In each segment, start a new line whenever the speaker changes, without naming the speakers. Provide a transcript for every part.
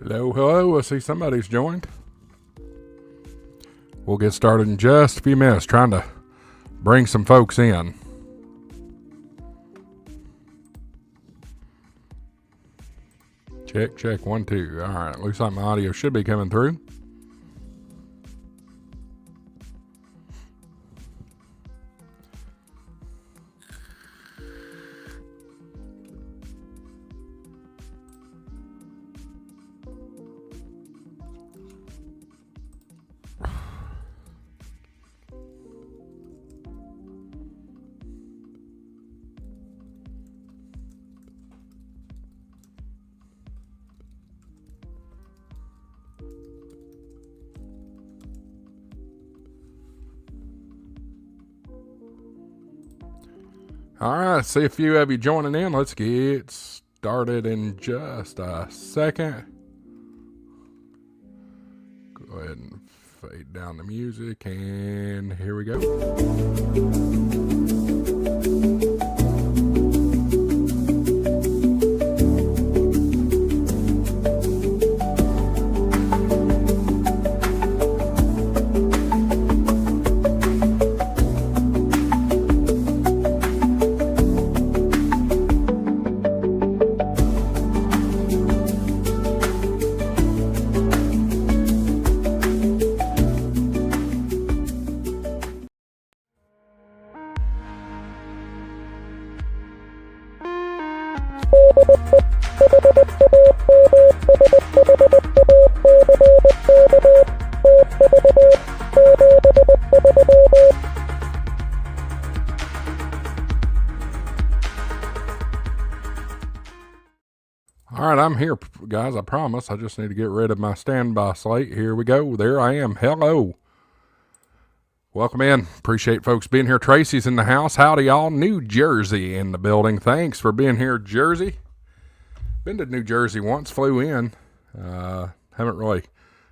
Hello, hello. I see somebody's joined. We'll get started in just a few minutes, trying to bring some folks in. Check, check, 1, 2. All right, looks like my audio should be coming through. All right, see a few of you joining in. Let's get started in just a second. Go ahead and fade down the music, and here we go. All right, I'm here, guys. I promise. I just need to get rid of my standby slate. Here we go. There I am. Hello. Welcome in. Appreciate folks being here. Tracy's in the house. Howdy, y'all. New Jersey in the building. Thanks for being here, Jersey. Been to New Jersey once. Flew in. Haven't really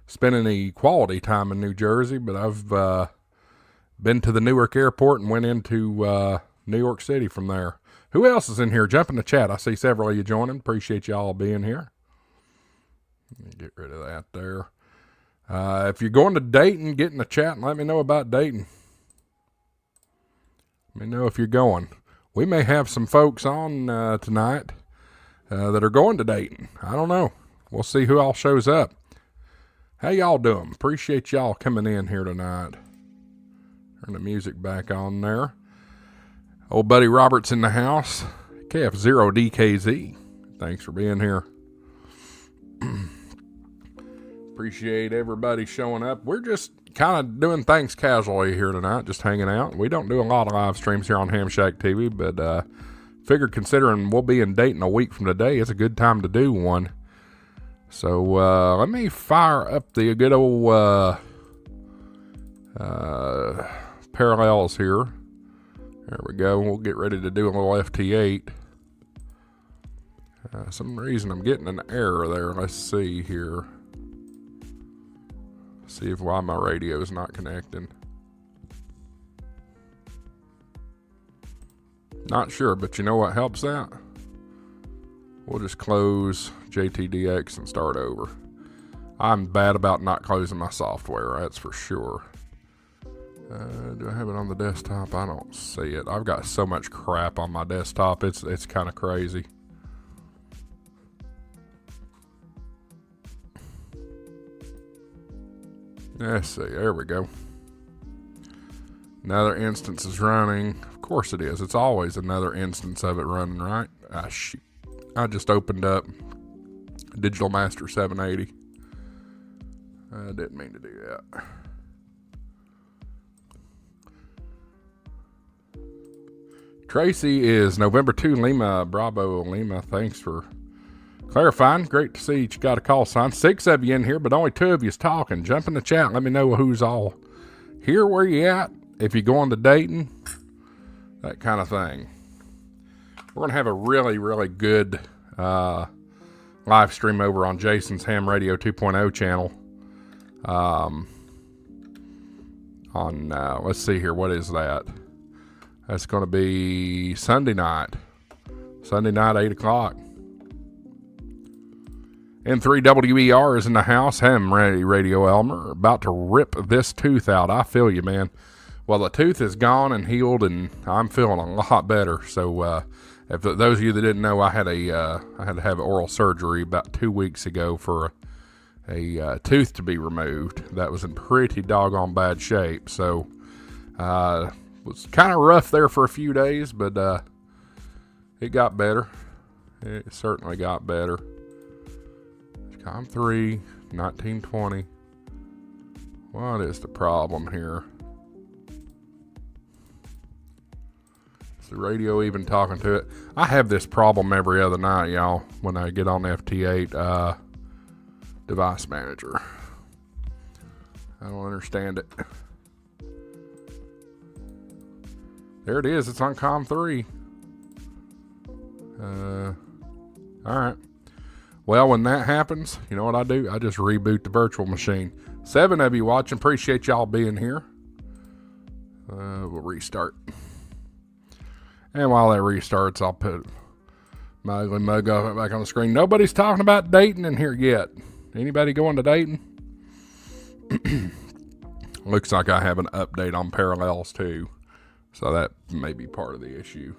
spent any quality time in New Jersey, but I've been to the Newark airport and went into New York City from there. Who else is in here? Jump in the chat. I see several of you joining. Appreciate y'all being here. Let me get rid of that there. If you're going to Dayton, get in the chat and let me know about Dayton. Let me know if you're going. We may have some folks on tonight that are going to Dayton. I don't know. We'll see who all shows up. How y'all doing? Appreciate y'all coming in here tonight. Turn the music back on there. Old buddy Robert's in the house. KF0DKZ. Thanks for being here. Appreciate everybody showing up. We're just kind of doing things casually here tonight, just hanging out. We don't do a lot of live streams here on Ham Shack TV, but figured considering we'll be in Dayton a week from today, it's a good time to do one. So let me fire up the good old parallels here. There we go. We'll get ready to do a little FT8. Some reason I'm getting an error there. Let's see here. See if why my radio is not connecting. Not sure, but you know what helps that? We'll just close JTDX and start over. I'm bad about not closing my software, that's for sure. Do I have it on the desktop? I don't see it. I've got so much crap on my desktop. It's kind of crazy. Let's see. There we go. Another instance is running. Of course it is. It's always another instance of it running, right? Ah, shoot. I just opened up Digital Master 780. I didn't mean to do that. Tracy is November 2, Lima, Bravo, Lima. Thanks for clarifying. Great to see you got a call sign. 6 of you in here, but only 2 of you is talking. Jump in the chat. Let me know who's all here, where you at, if you're going to Dayton, that kind of thing. We're going to have a really, really good live stream over on Jason's Ham Radio 2.0 channel. Let's see here. What is that? That's going to be Sunday night. Sunday night, 8 o'clock. N3WER is in the house. Ham Radio Elmer, about to rip this tooth out. I feel you, man. Well, the tooth is gone and healed, and I'm feeling a lot better. So, if those of you that didn't know, I had to have oral surgery about 2 weeks ago for a tooth to be removed. That was in pretty doggone bad shape. So, it was kind of rough there for a few days, but it got better. It certainly got better. COM3, 1920. What is the problem here? Is the radio even talking to it? I have this problem every other night, y'all, when I get on the FT8 device manager. I don't understand it. There it is. It's on COM3. All right. Well, when that happens, you know what I do? I just reboot the virtual machine. 7 of you watching. Appreciate y'all being here. We'll restart. And while that restarts, I'll put my ugly mug back on the screen. Nobody's talking about Dayton in here yet. Anybody going to Dayton? Looks like I have an update on parallels too. So that may be part of the issue.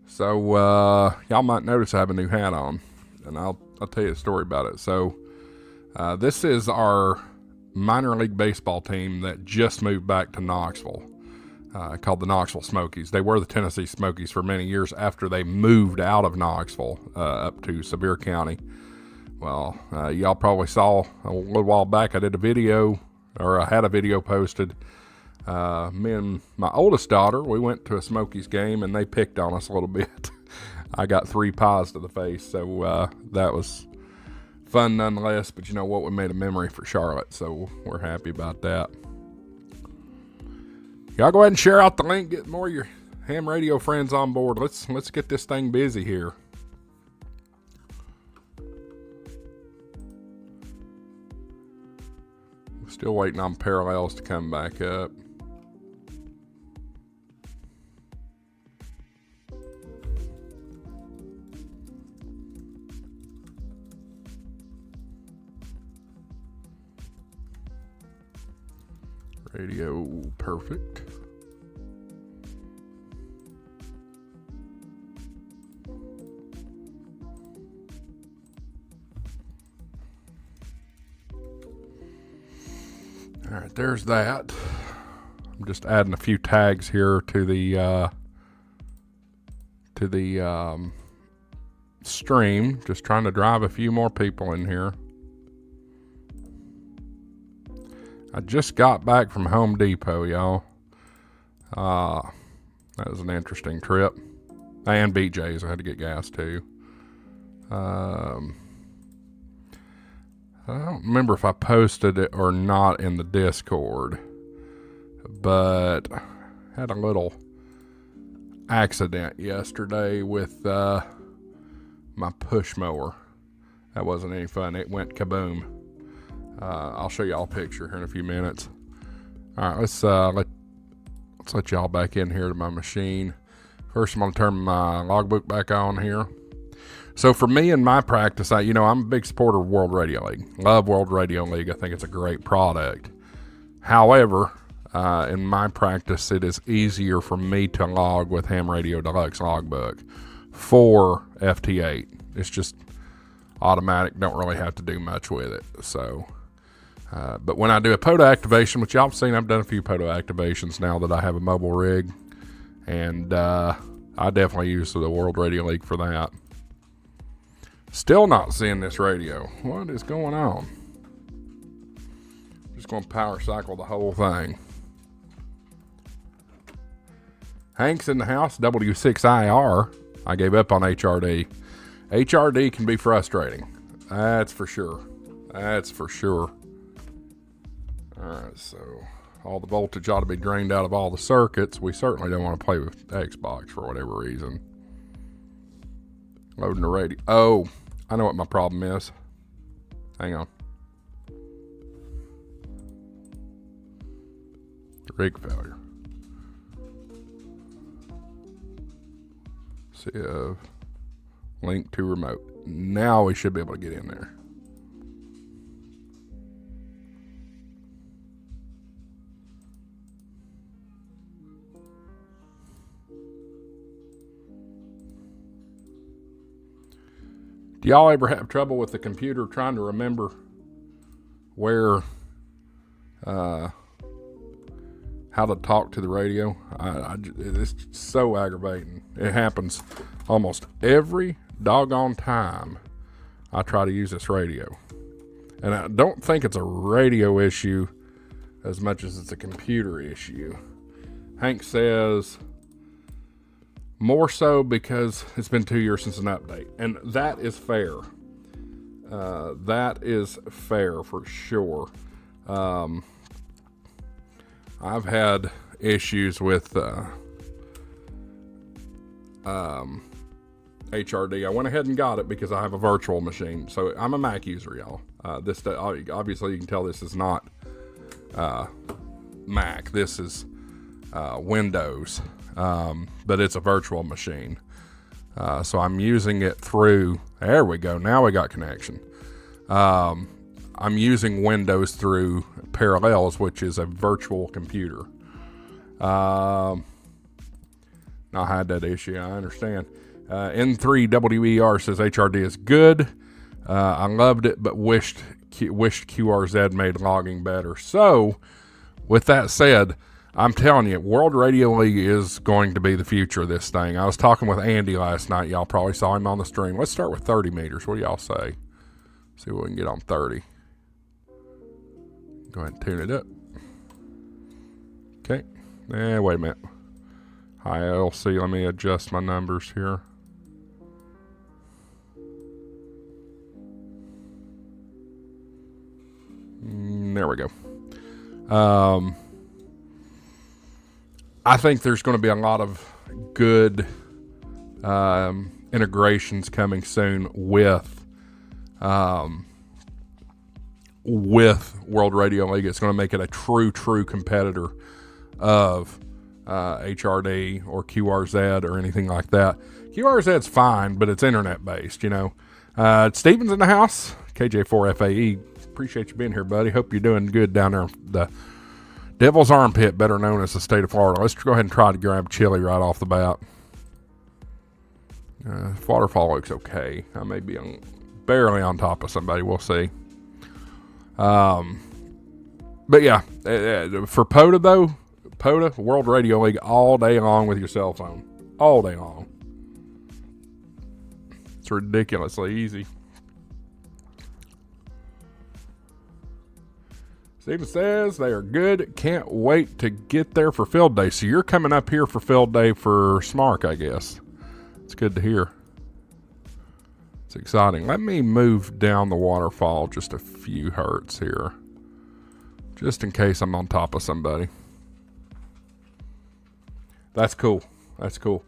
So, y'all might notice I have a new hat on, and I'll tell you a story about it. So, this is our minor league baseball team that just moved back to Knoxville, called the Knoxville Smokies. They were the Tennessee Smokies for many years after they moved out of Knoxville, up to Sevier County. Well, y'all probably saw a little while back I did a video, or I had a video posted. Me and my oldest daughter, we went to a Smokies game and they picked on us a little bit. I got 3 pies to the face, so that was fun nonetheless. But you know what? We made a memory for Charlotte, so we're happy about that. Y'all go ahead and share out the link, get more of your ham radio friends on board. Let's get this thing busy here. Still waiting on parallels to come back up. Radio perfect. All right, there's that. I'm just adding a few tags here to the stream. Just trying to drive a few more people in here. I just got back from Home Depot, y'all. That was an interesting trip. And BJ's. I had to get gas too. I don't remember if I posted it or not in the Discord, but I had a little accident yesterday with my push mower. That wasn't any fun. It went kaboom. I'll show y'all a picture here in a few minutes. All right, let's let y'all back in here to my machine. First, I'm going to turn my logbook back on here. So for me in my practice, I'm a big supporter of World Radio League. Love World Radio League. I think it's a great product. However, in my practice, it is easier for me to log with Ham Radio Deluxe Logbook for FT8. It's just automatic. Don't really have to do much with it. So, but when I do a POTA activation, which y'all have seen, I've done a few POTA activations now that I have a mobile rig, and I definitely use the World Radio League for that. Still not seeing this radio. What is going on? Just going to power cycle the whole thing. Hank's in the house. W6IR. I gave up on HRD. HRD can be frustrating. That's for sure. That's for sure. Alright, so all the voltage ought to be drained out of all the circuits. We certainly don't want to play with Xbox for whatever reason. Loading the radio. Oh, I know what my problem is. Hang on. Rig failure. See if link to remote. Now we should be able to get in there. Do y'all ever have trouble with the computer trying to remember where, how to talk to the radio? It's so aggravating. It happens almost every doggone time I try to use this radio. And I don't think it's a radio issue as much as it's a computer issue. Hank says, more so because it's been 2 years since an update. And that is fair. That is fair for sure. I've had issues with HRD. I went ahead and got it because I have a virtual machine. So I'm a Mac user, y'all. This obviously you can tell this is not Mac. This is Windows. But it's a virtual machine. So I'm using it through, there we go. Now we got connection. I'm using Windows through Parallels, which is a virtual computer. I had that issue. I understand. N3WER says HRD is good. I loved it, but wished QRZ made logging better. So with that said, I'm telling you, World Radio League is going to be the future of this thing. I was talking with Andy last night. Y'all probably saw him on the stream. Let's start with 30 meters. What do y'all say? See what we can get on 30. Go ahead and tune it up. Okay. Wait a minute. Hi, LC. Let me adjust my numbers here. There we go. I think there's going to be a lot of good integrations coming soon with World Radio League. It's going to make it a true competitor of HRD or QRZ or anything like that. QRZ's fine, but it's internet based, you know. Steven's in the house. KJ4FAE. Appreciate you being here, buddy. Hope you're doing good down there. The Devil's Armpit, better known as the state of Florida. Let's go ahead and try to grab chili right off the bat. Waterfall looks okay. I may be barely on top of somebody. We'll see. But yeah, for POTA though, POTA, World Radio League, all day long with your cell phone. All day long. It's ridiculously easy. Steven says they are good. Can't wait to get there for field day. So you're coming up here for field day for Smark, I guess. It's good to hear. It's exciting. Let me move down the waterfall just a few hertz here, just in case I'm on top of somebody. That's cool. That's cool.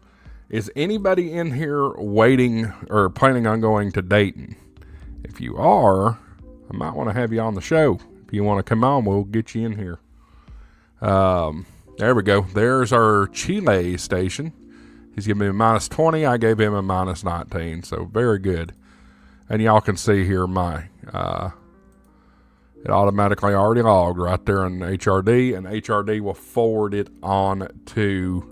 Is anybody in here waiting or planning on going to Dayton? If you are, I might want to have you on the show. If you want to come on, we'll get you in here. There we go. There's our Chile station. He's giving me a minus 20. I gave him a minus 19. So very good. And y'all can see here my, it automatically already logged right there in HRD. And HRD will forward it on to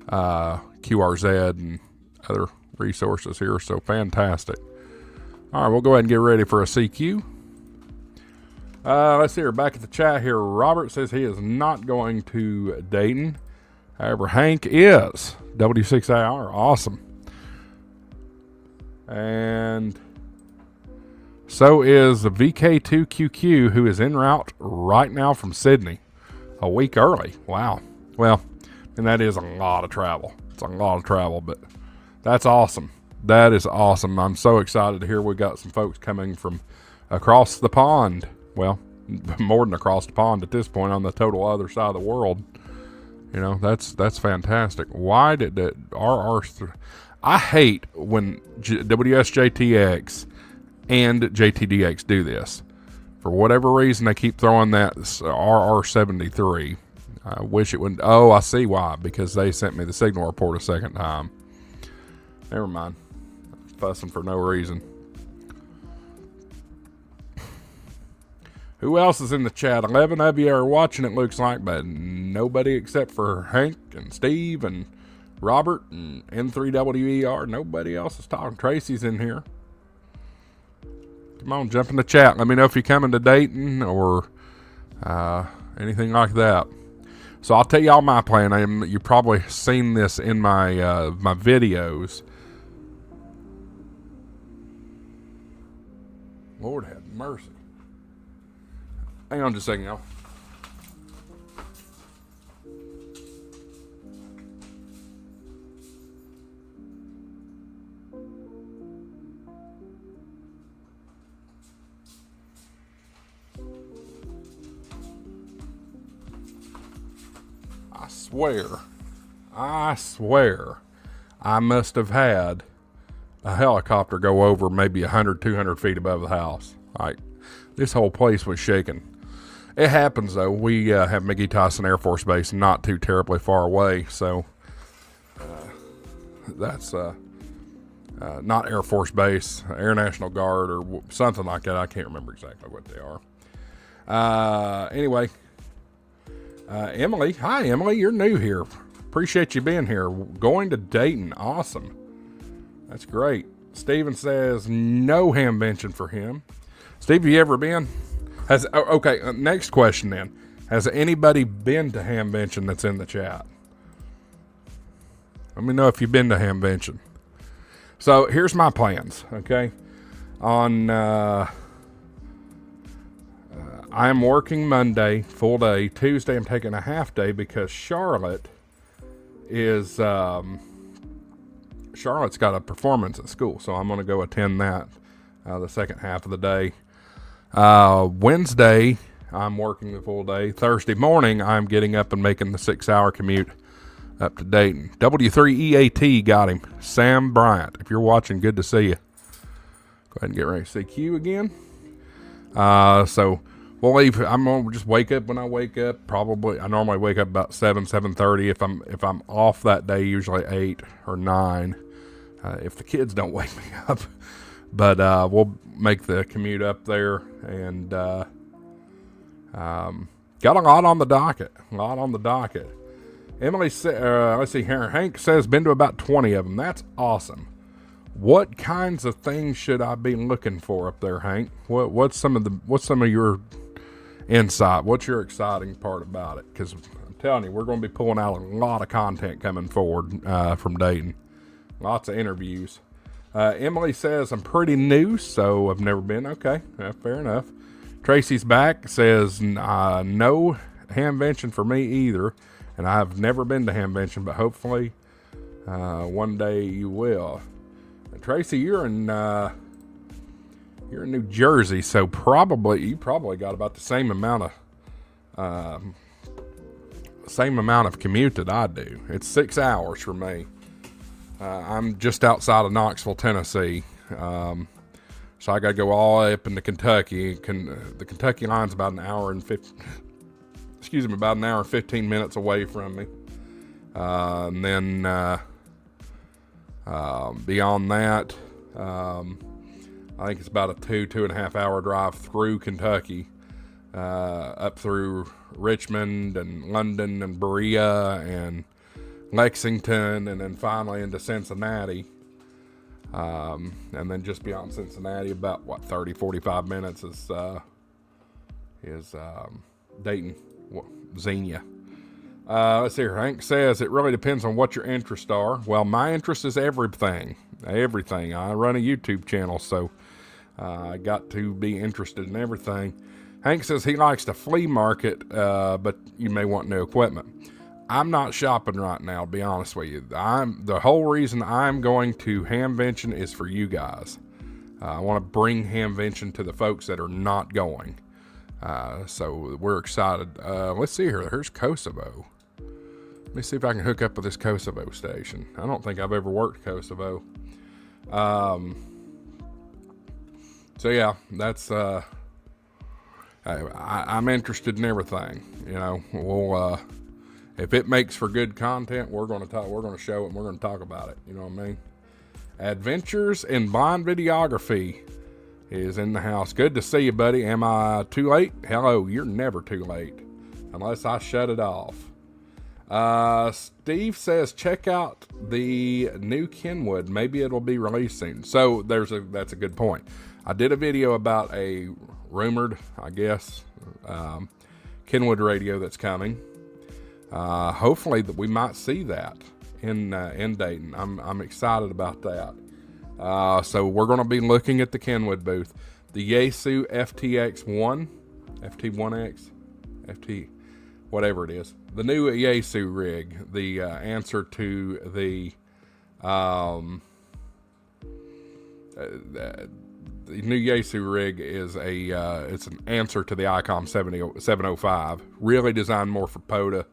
QRZ and other resources here. So fantastic. All right, we'll go ahead and get ready for a CQ. Let's see here. Back at the chat here. Robert says he is not going to Dayton. However, Hank is. W6AR. Awesome. And so is the VK2QQ, who is en route right now from Sydney. A week early. Wow. Well, and that is a lot of travel. It's a lot of travel, but that's awesome. That is awesome. I'm so excited to hear we got some folks coming from across the pond. Well, more than across the pond at this point, on the total other side of the world. You know, that's fantastic. Why did the RR3? I hate when WSJTX and JTDX do this. For whatever reason, they keep throwing that RR73. I wish it would. Oh, I see why. Because they sent me the signal report a second time. Never mind. Fussing for no reason. Who else is in the chat? 11 of you are watching, it looks like, but nobody except for Hank and Steve and Robert and N3WER. Nobody else is talking. Tracy's in here. Come on, jump in the chat. Let me know if you're coming to Dayton or anything like that. So I'll tell y'all my plan. You've probably seen this in my my videos. Lord have mercy. Hang on just a second, y'all. I swear, I must have had a helicopter go over maybe 100, 200 feet above the house. Like, this whole place was shaking. It happens, though. We have McGee Tyson Air Force Base not too terribly far away, so that's not Air Force Base, Air National Guard, or something like that. I can't remember exactly what they are. Anyway, Emily. Hi, Emily. You're new here. Appreciate you being here. Going to Dayton. Awesome. That's great. Steven says no Hamvention for him. Steve, have you ever been? Okay, next question then. Has anybody been to Hamvention that's in the chat? Let me know if you've been to Hamvention. So here's my plans, okay? I am working Monday, full day. Tuesday, I'm taking a half day because Charlotte's got a performance at school, so I'm going to go attend that the second half of the day. Wednesday, I'm working the full day. Thursday morning, I'm getting up and making the 6-hour commute up to Dayton. W3EAT got him. Sam Bryant. If you're watching, good to see you. Go ahead and get ready to see Q again. So we'll leave. I'm gonna just wake up when I wake up. Probably I normally wake up about 7:30. If I'm off that day, usually 8 or 9. If the kids don't wake me up. But we'll make the commute up there, and got a lot on the docket. Emily said, let's see here. Hank says been to about 20 of them. That's awesome. What kinds of things should I be looking for up there, Hank? What's some of your insight? What's your exciting part about it? Because I'm telling you, we're going to be pulling out a lot of content coming forward from Dayton. Lots of interviews. Emily says, I'm pretty new, so I've never been. Okay, fair enough. Tracy's back, says, no Hamvention for me either, and I've never been to Hamvention, but hopefully one day you will. Tracy, you're in New Jersey, so you probably got about the same amount of commute that I do. It's 6 hours for me. I'm just outside of Knoxville, Tennessee, so I got to go all the way up into Kentucky. The Kentucky line's about an hour and 15 minutes away from me, and then beyond that, I think it's about a 2.5 hour drive through Kentucky, up through Richmond and London and Berea and Lexington, and then finally into Cincinnati, and then just beyond Cincinnati, about 30-45 minutes is Dayton, Xenia. Let's see here. Hank says it really depends on what your interests are. Well, my interest is everything. I run a YouTube channel, so I got to be interested in everything. Hank says he likes the flea market, but you may want new equipment. I'm not shopping right now, to be honest with you. The whole reason I'm going to Hamvention is for you guys. I want to bring Hamvention to the folks that are not going. So we're excited. Let's see here. Here's Kosovo. Let me see if I can hook up with this Kosovo station. I don't think I've ever worked Kosovo. So yeah, that's, I'm interested in everything. You know, we'll, if it makes for good content, we're going to show it and we're going to talk about it. You know what I mean? Adventures in Blind Videography is in the house. Good to see you, buddy. Am I too late? Hello, you're never too late. Unless I shut it off. Steve says, check out the new Kenwood. Maybe it'll be released soon. So that's a good point. I did a video about a rumored, I guess, Kenwood radio that's coming. Hopefully that we might see that in Dayton. I'm excited about that. So we're going to be looking at the Kenwood booth. The Yaesu FT1X, FT, whatever it is. The new Yaesu rig, the answer to the new Yaesu rig is it's an answer to the ICOM 705. Really designed more for POTA,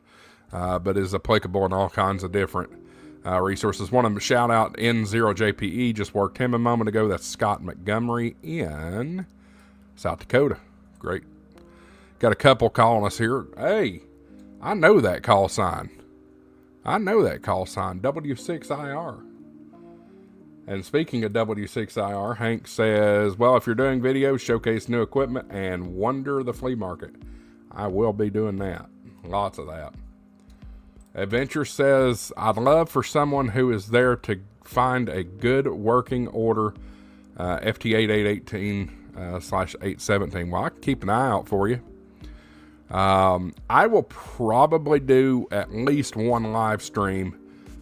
but is applicable in all kinds of different resources. Want to shout out N0JPE, just worked him a moment ago. That's Scott Montgomery in South Dakota. Great. Got a couple calling us here. Hey, I know that call sign. W6IR. And speaking of W6IR, Hank says, well, if you're doing videos, showcase new equipment and wonder the flea market. I will be doing that. Lots of that. Adventure says, I'd love for someone who is there to find a good working order FT8 Well, I can keep an eye out for you. I will probably do at least one live stream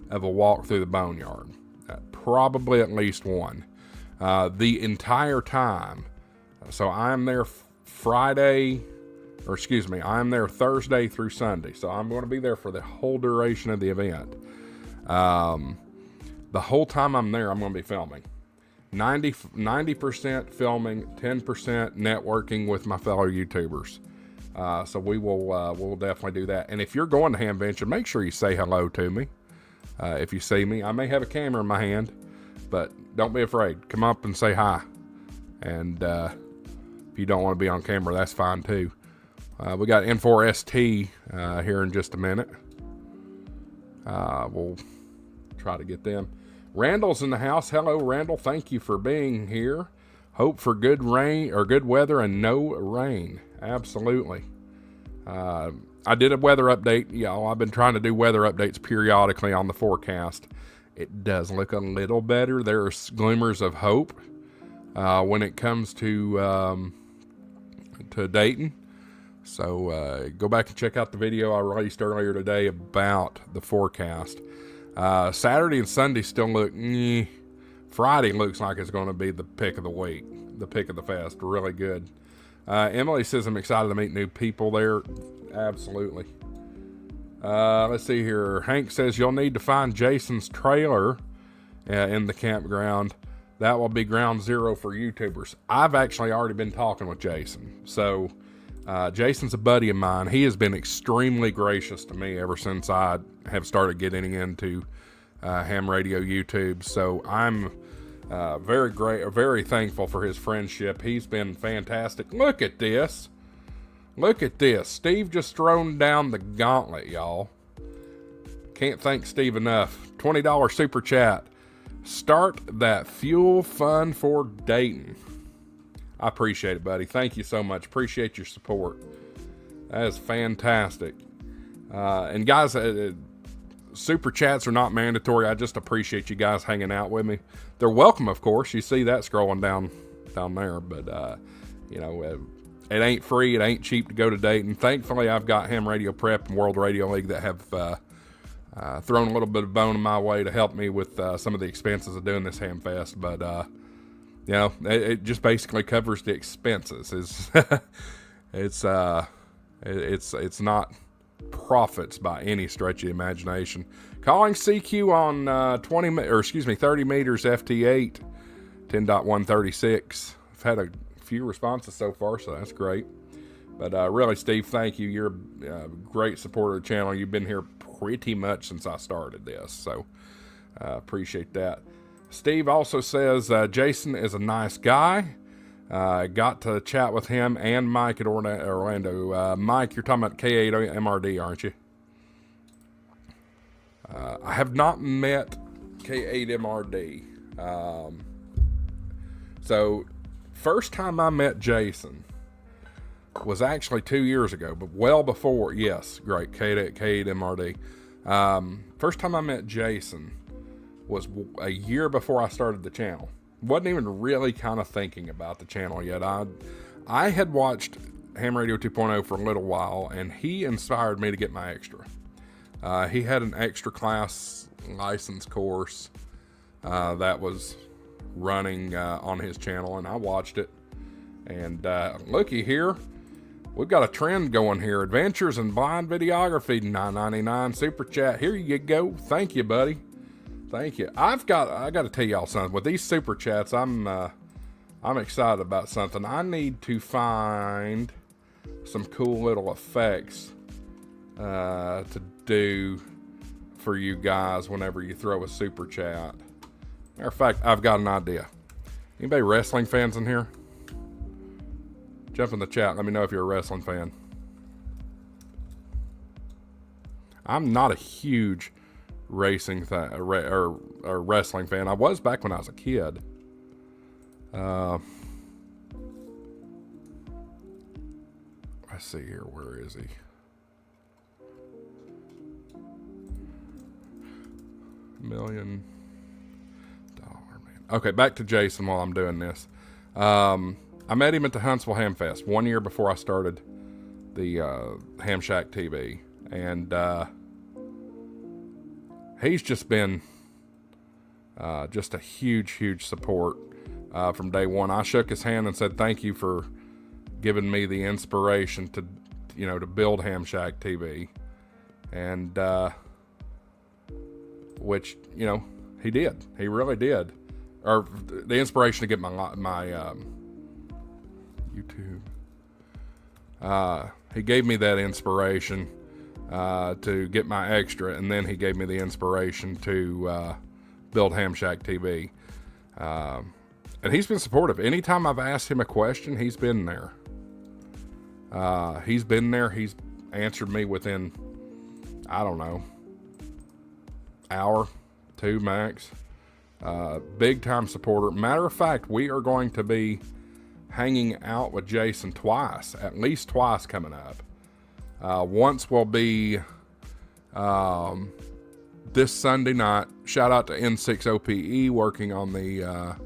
of a walk through the boneyard. Probably at least one. The entire time. So I'm there I'm there Thursday through Sunday. So I'm going to be there for the whole duration of the event. The whole time I'm there, I'm going to be filming. 90% filming, 10% networking with my fellow YouTubers. So we'll definitely do that. And if you're going to Hamvention, make sure you say hello to me. If you see me, I may have a camera in my hand, but don't be afraid. Come up and say hi. And if you don't want to be on camera, that's fine too. We got N4ST here in just a minute. We'll try to get them. Randall's in the house. Hello, Randall. Thank you for being here. Hope for good rain or good weather and no rain. Absolutely. I did a weather update. Y'all, I've been trying to do weather updates periodically on the forecast. It does look a little better. There are glimmers of hope when it comes to Dayton. So go back and check out the video I released earlier today about the forecast. Saturday and Sunday still look. Friday looks like it's going to be the pick of the week, the pick of the fest. Really good. Emily says, I'm excited to meet new people there. Absolutely. Let's see here. Hank says, you'll need to find Jason's trailer in the campground. That will be ground zero for YouTubers. I've actually already been talking with Jason. So Jason's a buddy of mine. He has been extremely gracious to me ever since I have started getting into ham radio YouTube. So I'm very thankful for his friendship. He's been fantastic. Look at this. Steve just thrown down the gauntlet, y'all. Can't thank Steve enough. $20 super chat. Start that fuel fund for Dayton. I appreciate it, buddy. Thank you so much. Appreciate your support. That is fantastic. And guys, super chats are not mandatory. I just appreciate you guys hanging out with me. They're welcome, of course. You see that scrolling down there, but it ain't free. It ain't cheap to go to Dayton. Thankfully, I've got Ham Radio Prep and World Radio League that have thrown a little bit of bone in my way to help me with some of the expenses of doing this Ham Fest. But it just basically covers the expenses. It's not profits by any stretch of the imagination. Calling CQ on 30 meters FT8 10.136. I've had a few responses so far, so that's great. But really, Steve, thank you. You're a great supporter of the channel. You've been here pretty much since I started this, so appreciate that. Steve also says Jason is a nice guy. Got to chat with him and Mike at Orlando. Mike, you're talking about K8 MRD, aren't you? I have not met K8 MRD. So first time I met Jason was actually 2 years ago, but well before, yes, great, K8MRD. First time I met Jason was a year before I started the channel. Wasn't even really kind of thinking about the channel yet. I had watched Ham Radio 2.0 for a little while, and he inspired me to get my extra. He had an extra class license course that was running on his channel, and I watched it. And looky here, we've got a trend going here. Adventures in Blind Videography, $9.99 super chat. Here you go. Thank you, buddy. Thank you. I got to tell y'all something. With these super chats, I'm excited about something. I need to find some cool little effects to do for you guys whenever you throw a super chat. Matter of fact, I've got an idea. Anybody wrestling fans in here? Jump in the chat. Let me know if you're a wrestling fan. I'm not a huge racing or wrestling fan. I was back when I was a kid. Let's see here. Where is he? $1 million man. Okay, back to Jason while I'm doing this. I met him at the Huntsville Ham Fest 1 year before I started the Ham Shack TV, and he's just been just a huge support from day one. I shook his hand and said thank you for giving me the inspiration to build Ham Shack TV, and which he did. He really did, or the inspiration to get my YouTube. He gave me that inspiration to get my extra, and then he gave me the inspiration to build Ham Shack TV. And he's been supportive. Anytime I've asked him a question, he's been there. He's been there. He's answered me within, I don't know, hour, 2 max. Big time supporter. Matter of fact, we are going to be hanging out with Jason at least twice coming up. Once will be this Sunday night. Shout out to N6OPE working on the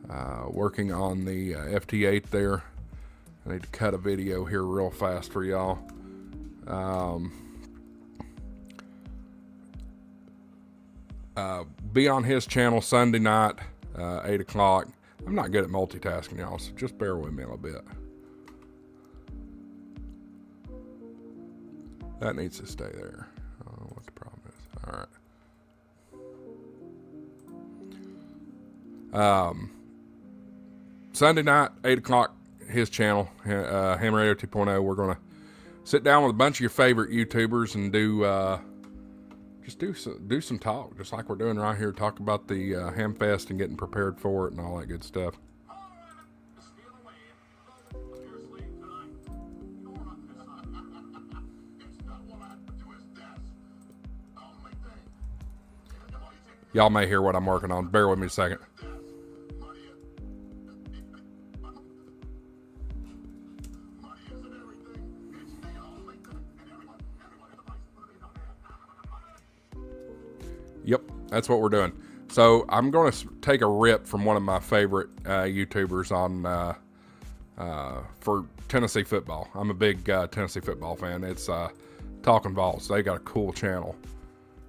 FT8 there. I need to cut a video here real fast for y'all. Be on his channel Sunday night, 8 o'clock. I'm not good at multitasking, y'all, so just bear with me a little bit. That needs to stay there. I don't know what the problem is. All right. Sunday night, 8 o'clock, his channel, Ham Radio 2.0. We're going to sit down with a bunch of your favorite YouTubers and do some talk, just like we're doing right here. Talk about the Ham Fest and getting prepared for it and all that good stuff. Y'all may hear what I'm working on. Bear with me a second. Yep, that's what we're doing. So I'm going to take a rip from one of my favorite YouTubers on for Tennessee football. I'm a big Tennessee football fan. It's Talking Vols. They got a cool channel.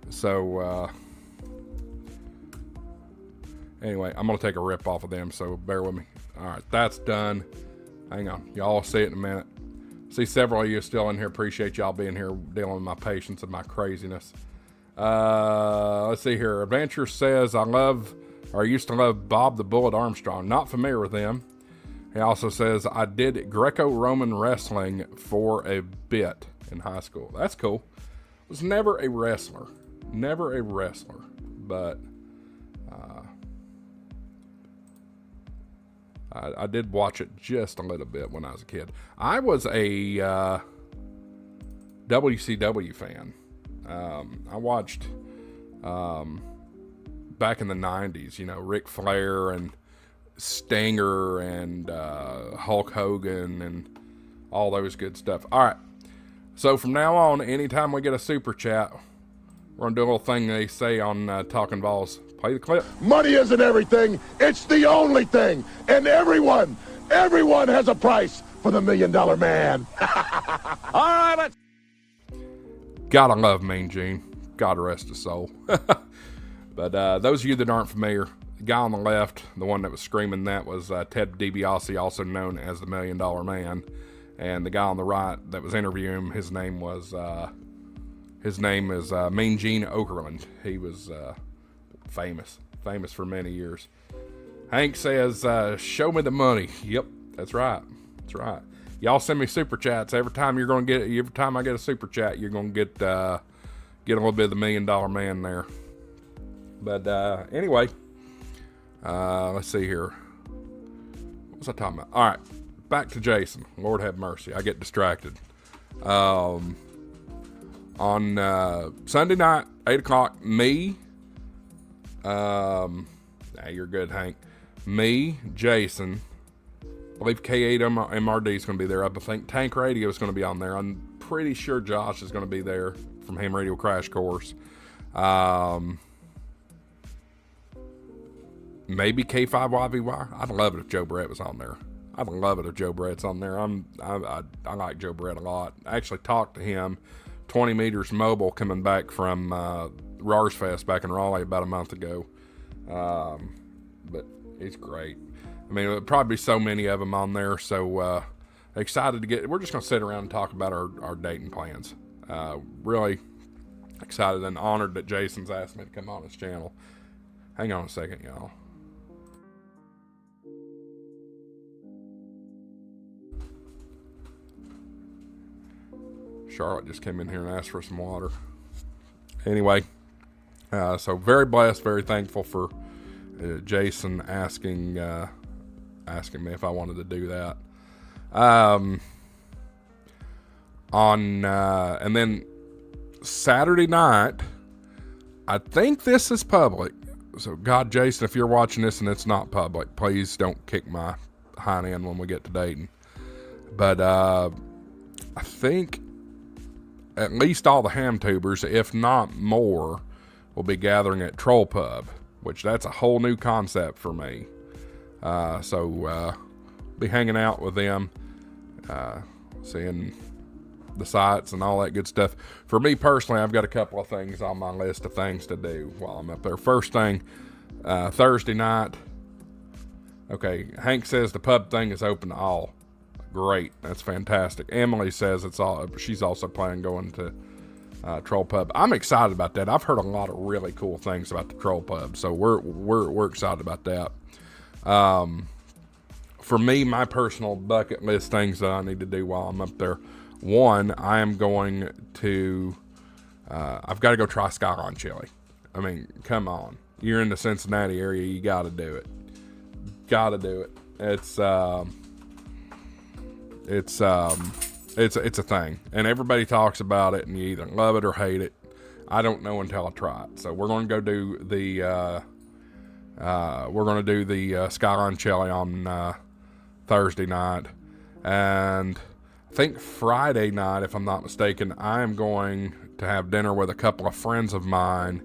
So anyway, I'm going to take a rip off of them, so bear with me. All right, that's done. Hang on. Y'all see it in a minute. See several of you still in here. Appreciate y'all being here, dealing with my patience and my craziness. Let's see here. Adventure says, I used to love Bob the Bullet Armstrong. Not familiar with him. He also says, I did Greco-Roman wrestling for a bit in high school. That's cool. Was never a wrestler. But I did watch it just a little bit when I was a kid. I was a WCW fan. I watched back in the 90s, Ric Flair and Stinger and Hulk Hogan and all those good stuff. All right. So from now on, anytime we get a super chat, we're going to do a little thing they say on Talking Balls. Play the clip.
Money isn't everything. It's the only thing. And everyone has a price for the $1 Million Man.
All right, let's...
Gotta love Mean Gene. God rest his soul. But those of you that aren't familiar, the guy on the left, the one that was screaming that, was Ted DiBiase, also known as the $1 Million Man. And the guy on the right that was interviewing him, his name is Mean Gene Okerlund. He was famous for many years. Hank says, show me the money. Yep, that's right. Y'all send me super chats every time I get a super chat. You're gonna get a little bit of the $1 Million Man there. But anyway, let's see here. What was I talking about? All right, back to Jason. Lord have mercy, I get distracted. On Sunday night, 8 o'clock, me. You're good, Hank. Me, Jason. I believe K8 MRD is going to be there. I think Tank Radio is going to be on there. I'm pretty sure Josh is going to be there from Ham Radio Crash Course. Maybe K5YVY. I'd love it if Joe Brett was on there. I'd love it if Joe Brett's on there. I like Joe Brett a lot. I actually talked to him, 20 meters mobile, coming back from Rars Fest back in Raleigh about a month ago. But he's great. I mean, there'll probably be so many of them on there. So excited to get. We're just gonna sit around and talk about our dating plans. Really excited and honored that Jason's asked me to come on his channel. Hang on a second, y'all. Charlotte just came in here and asked for some water. Anyway, so very blessed, very thankful for Jason asking me if I wanted to do that. And then Saturday night, I think this is public. So God, Jason, if you're watching this and it's not public, please don't kick my hind end when we get to Dayton. But I think at least all the ham tubers, if not more, will be gathering at Troll Pub, which that's a whole new concept for me. So be hanging out with them, seeing the sights and all that good stuff. For me personally, I've got a couple of things on my list of things to do while I'm up there. First thing, Thursday night. Okay, Hank says the pub thing is open to all. Great, that's fantastic. Emily says she's also planning going to Troll Pub. I'm excited about that. I've heard a lot of really cool things about the Troll Pub, so we're excited about that. For me, my personal bucket list things that I need to do while I'm up there. One, I am going to, I've got to go try Skyline Chili. I mean, come on. You're in the Cincinnati area, you got to do it. It's a thing, and everybody talks about it, and you either love it or hate it. I don't know until I try it. So we're going to go do the Skyline Chili on Thursday night, and I think Friday night, if I'm not mistaken, I am going to have dinner with a couple of friends of mine.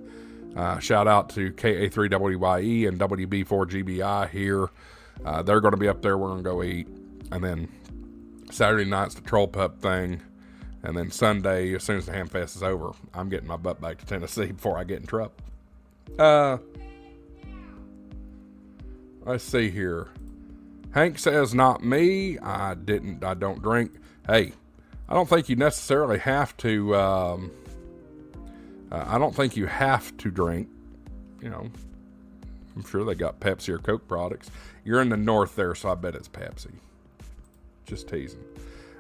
Shout out to KA3WYE and WB4GBI here. They're going to be up there. We're going to go eat, and then Saturday night's the Troll Pub thing, and then Sunday, as soon as the Ham Fest is over, I'm getting my butt back to Tennessee before I get in trouble. Let's see here. Hank says, not me. I don't drink. Hey, I don't think you necessarily have to, I don't think you have to drink. You know, I'm sure they got Pepsi or Coke products. You're in the north there, so I bet it's Pepsi. Just teasing.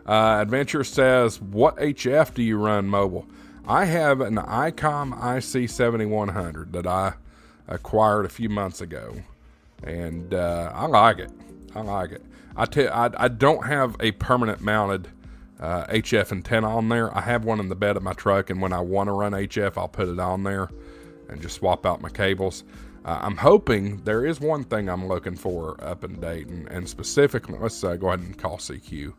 Adventure says, what HF do you run mobile? I have an ICOM IC7100 that I acquired a few months ago, and I like it. I don't have a permanent mounted HF antenna on there. I have one in the bed of my truck, and when I want to run HF, I'll put it on there and just swap out my cables. I'm hoping there is one thing I'm looking for up in Dayton, and specifically, let's go ahead and call CQ.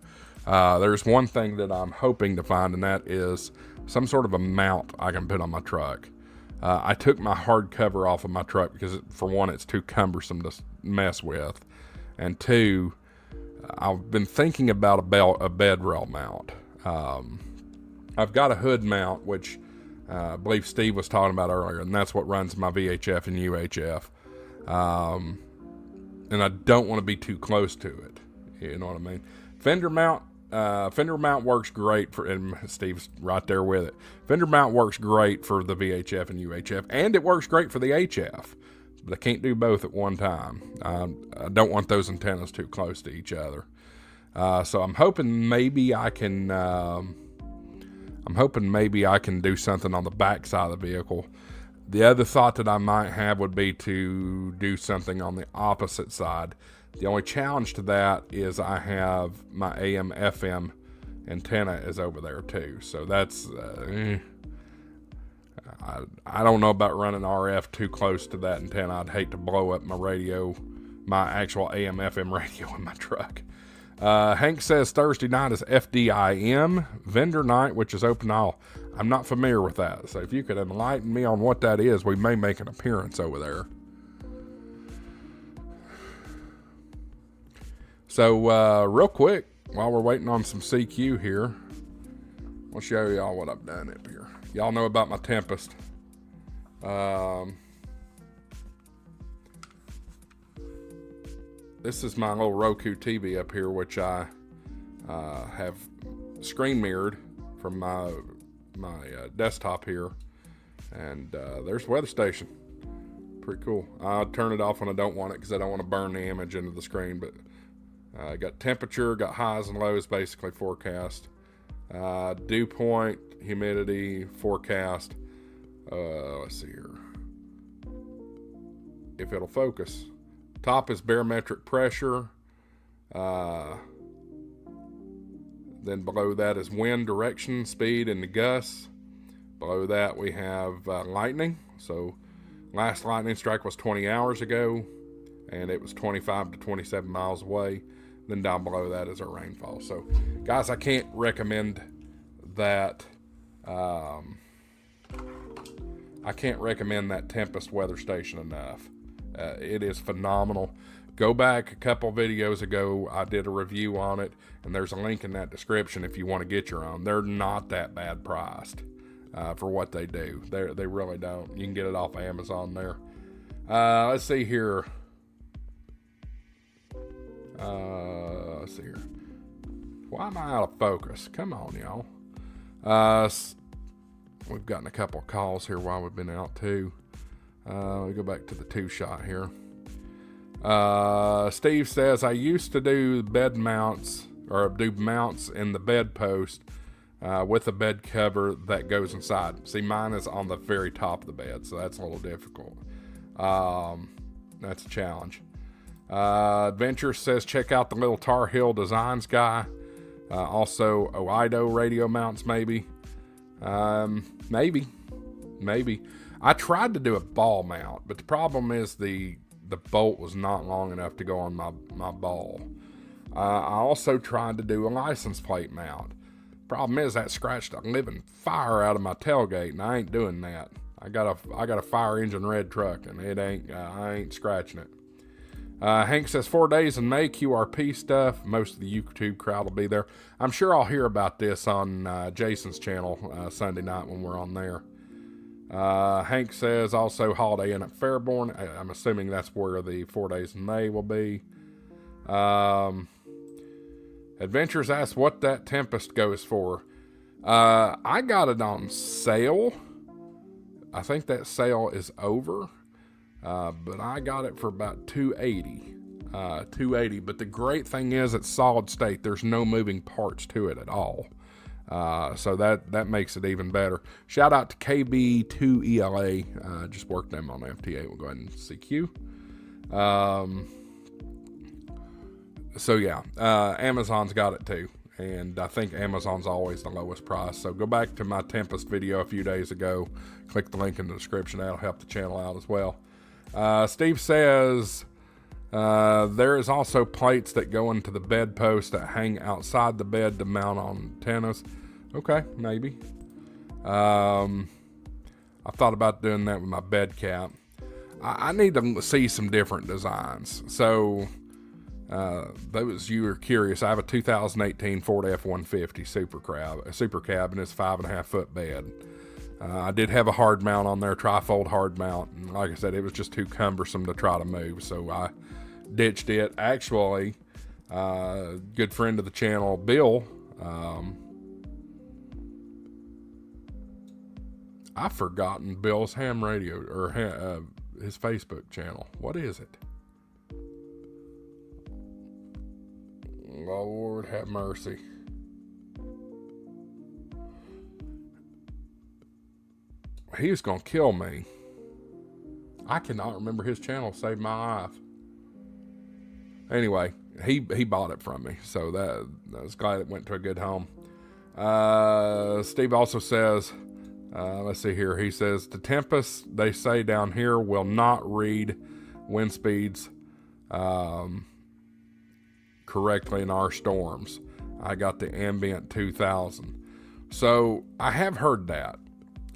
There's one thing that I'm hoping to find, and that is some sort of a mount I can put on my truck. I took my hard cover off of my truck because, for one, it's too cumbersome to mess with, and two, I've been thinking about a bed rail mount. I've got a hood mount, which I believe Steve was talking about earlier, and that's what runs my VHF and UHF. And I don't want to be too close to it. You know what I mean? Fender mount works great for, and Steve's right there with it. Fender mount works great for the VHF and UHF, and it works great for the HF. But I can't do both at one time. I don't want those antennas too close to each other. So I'm hoping maybe I can do something on the back side of the vehicle. The other thought that I might have would be to do something on the opposite side. The only challenge to that is I have my AM FM antenna is over there too. So that's, I don't know about running RF too close to that antenna. I'd hate to blow up my radio, my actual AM FM radio in my truck. Hank says Thursday night is FDIM vendor night, which is open all. I'm not familiar with that, so if you could enlighten me on what that is, we may make an appearance over there. So real quick, while we're waiting on some CQ here, I'll show y'all what I've done up here. Y'all know about my Tempest. This is my little Roku TV up here, which I have screen mirrored from my desktop here. And there's the weather station. Pretty cool. I turn it off when I don't want it because I don't want to burn the image into the screen. But got temperature, got highs and lows basically forecast. Dew point, humidity, forecast. Let's see here. If it'll focus. Top is barometric pressure. Then below that is wind direction, speed, and the gusts. Below that we have lightning. So last lightning strike was 20 hours ago, and it was 25 to 27 miles away. Then down below that is our rainfall. So guys, I can't recommend that. I can't recommend that Tempest weather station enough. It is phenomenal. Go back a couple videos ago, I did a review on it, and there's a link in that description if you want to get your own. They're not that bad priced for what they do. They really don't. You can get it off Amazon there. Let's see here. Let's see here. Why am I out of focus? Come on, y'all. We've gotten a couple of calls here while we've been out too. We go back to the two shot here. Steve says, I used to do bed mounts, or do mounts in the bed post with a bed cover that goes inside. See, mine is on the very top of the bed, so that's a little difficult. That's a challenge. Adventure says, check out the little Tar Heel Designs guy. Also, Oido radio mounts, maybe. Maybe. I tried to do a ball mount, but the problem is the bolt was not long enough to go on my ball. I also tried to do a license plate mount. Problem is that scratched a living fire out of my tailgate, and I ain't doing that. I got a fire engine red truck, and I ain't scratching it. Hank says 4 days in May, QRP stuff. Most of the YouTube crowd will be there. I'm sure I'll hear about this on Jason's channel Sunday night when we're on there. Hank says also Holiday Inn at Fairborn. I'm assuming that's where the 4 days in May will be. Adventures asks what that Tempest goes for. I got it on sale. I think that sale is over. But I got it for about $280. $280. But the great thing is it's solid state. There's no moving parts to it at all. So that makes it even better. Shout out to KB2ELA. Just worked them on FT8. We'll go ahead and CQ. So yeah, Amazon's got it too. And I think Amazon's always the lowest price. So go back to my Tempest video a few days ago. Click the link in the description. That'll help the channel out as well. Steve says there is also plates that go into the bedpost that hang outside the bed to mount on antennas. Okay, maybe. I thought about doing that with my bed cap. I need to see some different designs. So, those you are curious, I have a 2018 Ford F-150 Super Cab, and it's 5.5 foot bed. I did have a hard mount on there, trifold hard mount, and like I said, it was just too cumbersome to try to move, so I ditched it. Actually, good friend of the channel, Bill, I've forgotten Bill's ham radio, or his Facebook channel. What is it? Lord have mercy. He was gonna kill me. I cannot remember his channel. Saved my life. Anyway, he bought it from me, so that I was glad it went to a good home. Steve also says, let's see here. He says the Tempest they say down here will not read wind speeds correctly in our storms. I got the ambient 2000. So I have heard that.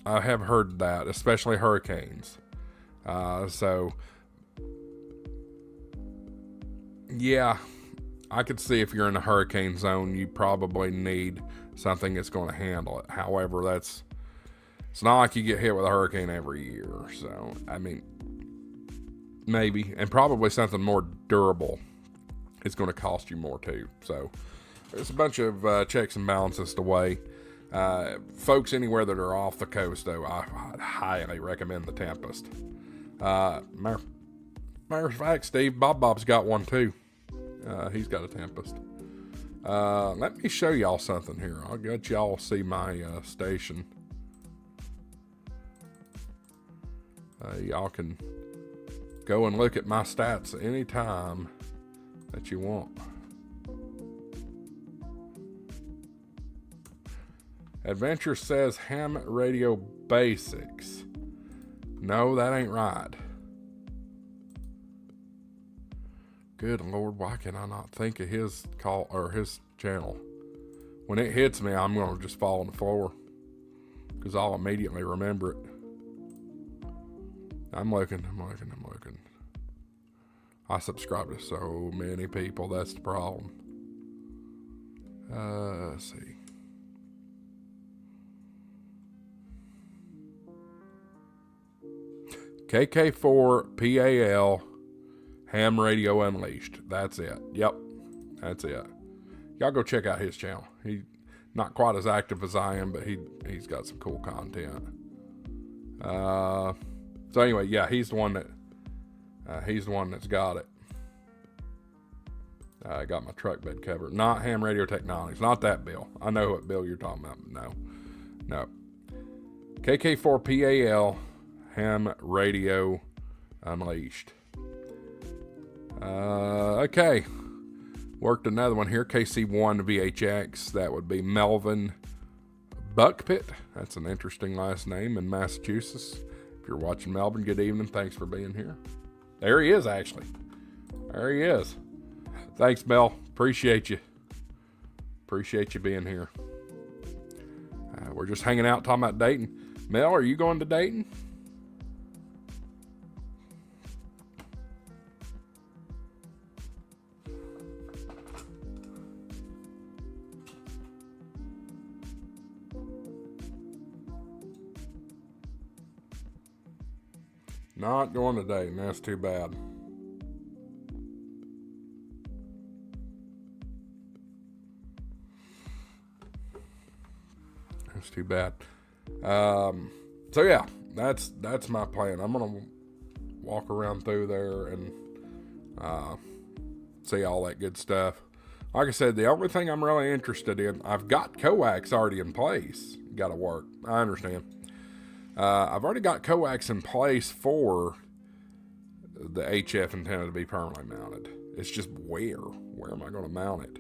Especially hurricanes. So yeah, I could see if you're in a hurricane zone, you probably need something that's going to handle it. However, it's not like you get hit with a hurricane every year. So, I mean, maybe, and probably something more durable. It's going to cost you more too. So there's a bunch of checks and balances to weigh. Folks anywhere that are off the coast, though, I highly recommend the Tempest. Matter of fact, Steve, Bob's got one too. He's got a Tempest. Let me show y'all something here. I'll get y'all see my station. Y'all can go and look at my stats anytime that you want. Adventure says ham radio basics. No, that ain't right. Good Lord, why can I not think of his call or his channel? When it hits me, I'm gonna just fall on the floor because I'll immediately remember it. I'm looking. I subscribe to so many people. That's the problem. Let's see. KK4PAL Ham Radio Unleashed. That's it. Yep, that's it. Y'all go check out his channel. He's not quite as active as I am, but he's got some cool content. So anyway, yeah, he's the one that's got it. I got my truck bed covered. Not Ham Radio Technologies. Not that Bill. I know what Bill you're talking about. No. KK4PAL Ham Radio Unleashed. Okay. Worked another one here. KC1 VHX. That would be Melvin Buckpit. That's an interesting last name in Massachusetts. If you're watching Melbourne, good evening. Thanks for being here. There he is, actually. There he is. Thanks, Mel. Appreciate you. Appreciate you being here. We're just hanging out talking about Dayton. Mel, are you going to Dayton? Not going to Dayton. That's too bad. That's too bad. So yeah, that's my plan. I'm gonna walk around through there and see all that good stuff. Like I said, the only thing I'm really interested in, I've got coax already in place. Got to work. I understand. I've already got coax in place for the HF antenna to be permanently mounted. It's just where am I going to mount it?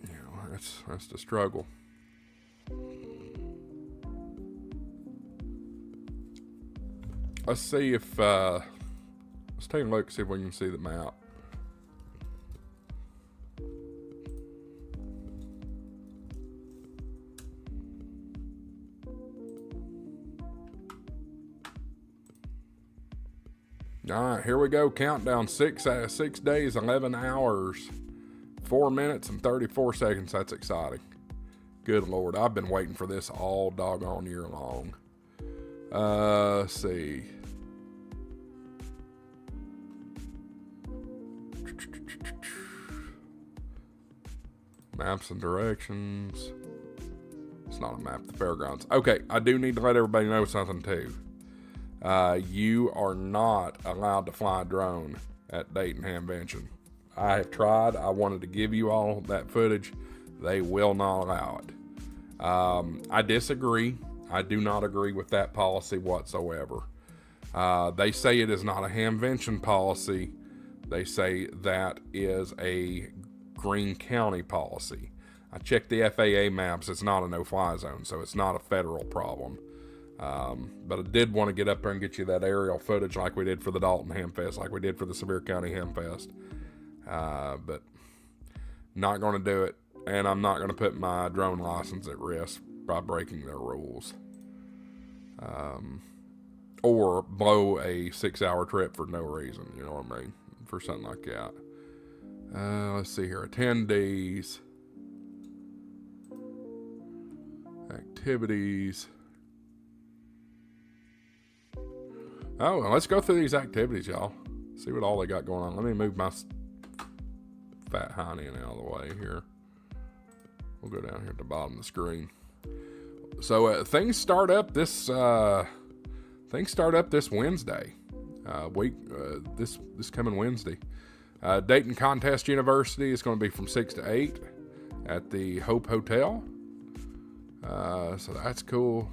You know, that's the struggle. Let's see if, let's take a look, see if we can see the map. All right, here we go. Countdown: 6 days, 11 hours, 4 minutes and 34 seconds. That's exciting. Good Lord, I've been waiting for this all doggone year long. Let's see. Maps and directions. It's not a map, the fairgrounds. Okay, I do need to let everybody know something too. You are not allowed to fly a drone at Dayton Hamvention. I have tried. I wanted to give you all that footage. They will not allow it. I disagree. I do not agree with that policy whatsoever. They say it is not a Hamvention policy. They say that is a Greene County policy. I checked the FAA maps. It's not a no-fly zone, so it's not a federal problem. But I did want to get up there and get you that aerial footage like we did for the Dalton Hamfest, like we did for the Sevier County Hamfest. But not going to do it, and I'm not going to put my drone license at risk by breaking their rules. Or blow a 6-hour trip for no reason, you know what I mean? For something like that. Let's see here. Attendees. Activities. Oh, well, let's go through these activities, y'all. See what all they got going on. Let me move my fat hiney out of the way here. We'll go down here at the bottom of the screen. So things start up this Wednesday. This coming Wednesday. Dayton Contest University is going to be from 6 to 8 at the Hope Hotel. So that's cool.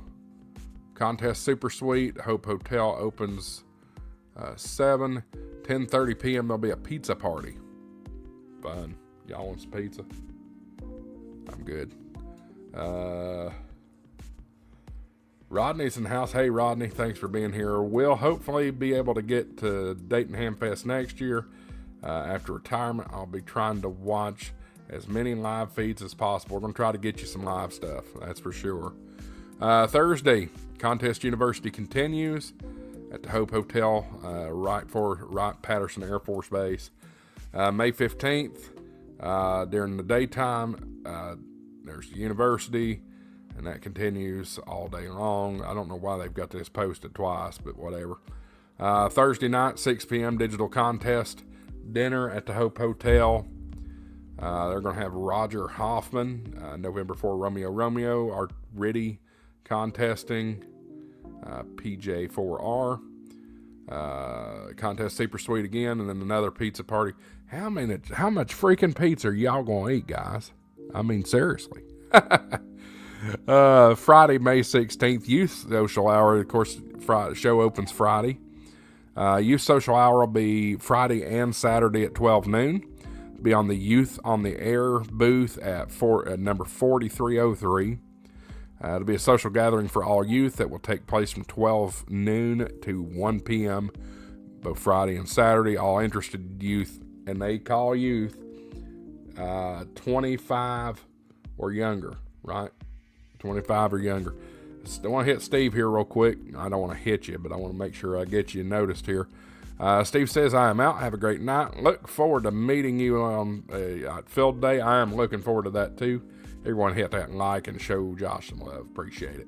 Contest Super Suite. Hope Hotel opens 7. 10:30 p.m. there'll be a pizza party. Fun. Y'all want some pizza? I'm good. Rodney's in the house. Hey, Rodney, thanks for being here. We'll hopefully be able to get to Dayton Hamfest next year. After retirement, I'll be trying to watch as many live feeds as possible. We're going to try to get you some live stuff, that's for sure. Thursday, Contest University continues at the Hope Hotel, right Patterson Air Force Base. May 15th, during the daytime, there's the university, and that continues all day long. I don't know why they've got this posted twice, but whatever. Thursday night, 6 p.m., digital contest dinner at the Hope Hotel. They're going to have Roger Hoffman, November 4 Romeo, Art Riddy contesting, PJ4R. Contest Super Sweet again, and then another pizza party. How much freaking pizza are y'all going to eat, guys? I mean, seriously. Friday, May 16th, Youth Social Hour. Of course, show opens Friday. Youth Social Hour will be Friday and Saturday at 12 noon. Be on the Youth on the Air booth at number 4303. It'll be a social gathering for all youth that will take place from 12 noon to 1 p.m. both Friday and Saturday. All interested youth, and they call youth 25 or younger, right? 25 or younger. I want to hit Steve here real quick. I don't want to hit you, but I want to make sure I get you noticed here. Steve says, I am out. Have a great night. Look forward to meeting you on Field Day. I am looking forward to that too. Everyone hit that like and show Josh some love. Appreciate it.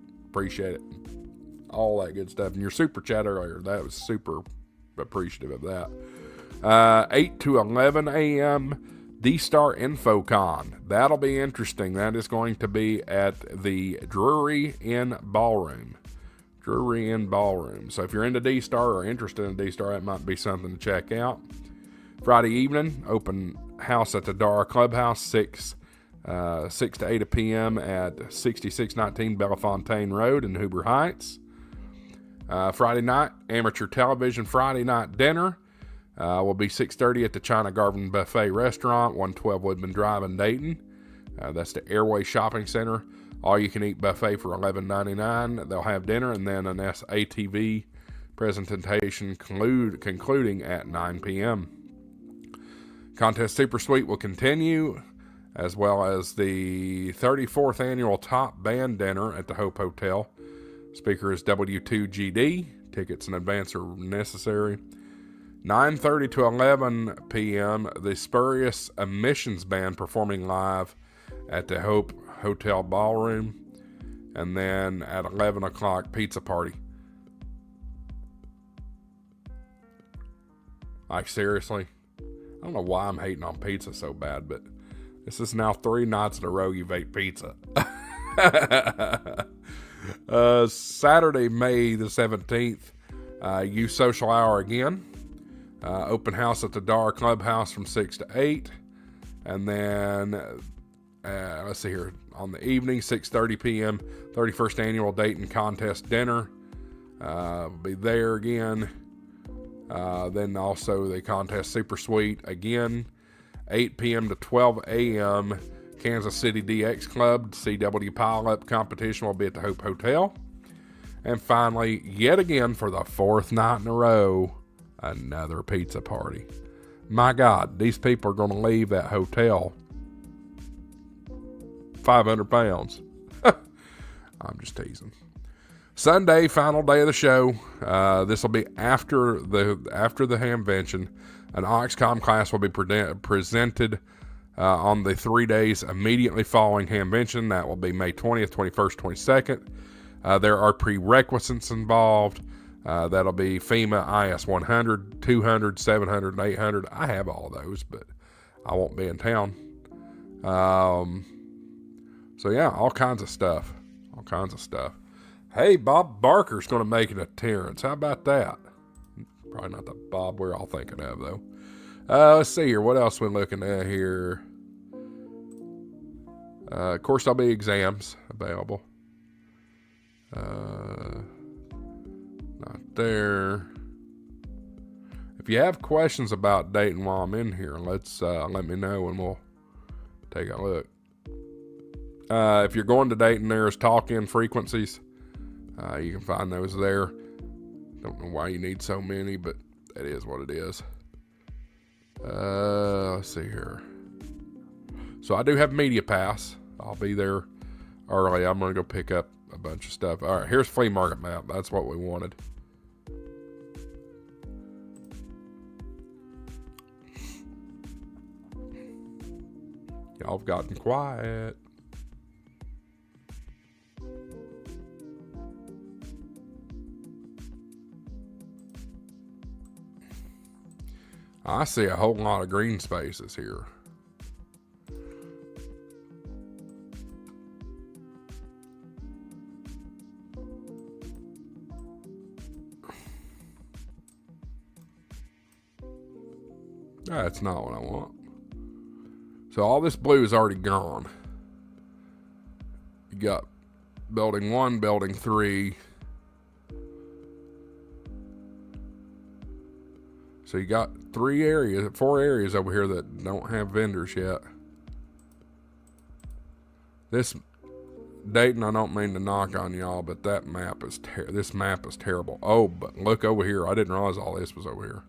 All that good stuff. And your super chat earlier, that was super appreciative of that. 8 to 11 a.m. D-Star InfoCon. That'll be interesting. That is going to be at the Drury Inn Ballroom. So if you're into D-Star or interested in D-Star, that might be something to check out. Friday evening, open house at the Dara Clubhouse, 6 to 8 p.m. at 6619 Bellefontaine Road in Huber Heights. Friday night, amateur television Friday night dinner will be 6:30 at the China Garden Buffet Restaurant, 112 Woodman Drive in Dayton. That's the Airway Shopping Center. All you can eat buffet for $11.99. They'll have dinner and then an ATV Presentation concluding at 9 p.m. Contest Super Suite will continue, as well as the 34th annual Top Band Dinner at the Hope Hotel. Speaker is W2GD. Tickets in advance are necessary. 9:30 to 11 p.m. the Spurious Emissions Band performing live at the Hope Hotel Ballroom. And then at 11 o'clock, pizza party. Like, seriously? I don't know why I'm hating on pizza so bad, but this is now 3 nights in a row you've ate pizza. Saturday, May the 17th, Youth Social Hour again. Open house at the Dar Clubhouse from 6 to 8. And then, let's see here, on the evening, 6:30 p.m., 31st Annual Dayton Contest Dinner. We'll be there again. Then also the Contest Super Suite again, 8 p.m. to 12 a.m., Kansas City DX Club CW Pile-Up competition will be at the Hope Hotel. And finally, yet again for the 4th night in a row, another pizza party. My God, these people are going to leave that hotel 500 pounds. I'm just teasing. Sunday, final day of the show. This will be after the Hamvention. An Oxcom class will be presented on the 3 days immediately following Hamvention. That will be May 20th, 21st, 22nd. There are prerequisites involved. That'll be FEMA IS 100, 200, 700, and 800. I have all those, but I won't be in town. So yeah, all kinds of stuff. All kinds of stuff. Hey, Bob Barker's going to make an appearance. How about that? Probably not the Bob we're all thinking of, though. Let's see here. What else we're looking at here? Of course, there'll be exams available. Not there. If you have questions about Dayton while I'm in here, let me know and we'll take a look. If you're going to Dayton, there's talk-in frequencies. You can find those there. Don't know why you need so many, but that is what it is. Let's see here. So I do have Media Pass. I'll be there early. I'm going to go pick up a bunch of stuff. All right, here's flea market map. That's what we wanted. Y'all have gotten quiet. I see a whole lot of green spaces here. That's not what I want. So all this blue is already gone. You got building 1, building 3. So you got 4 areas over here that don't have vendors yet. This Dayton, I don't mean to knock on y'all, but that map is this map is terrible. Oh, but look over here. I didn't realize all this was over here.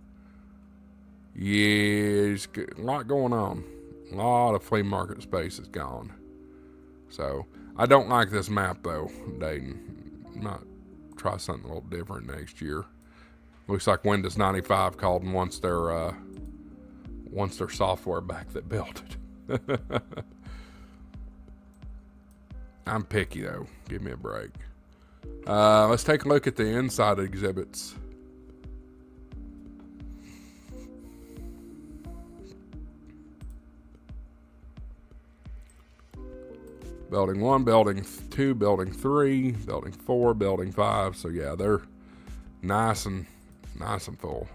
Yeah, there's a lot going on. A lot of flea market space is gone. So I don't like this map though, Dayton. Might try something a little different next year. Looks like Windows 95 called and wants their software back that built it. I'm picky though. Give me a break. Let's take a look at the inside exhibits. Building 1, building 2, building 3, building 4, building 5. So yeah, they're nice and full.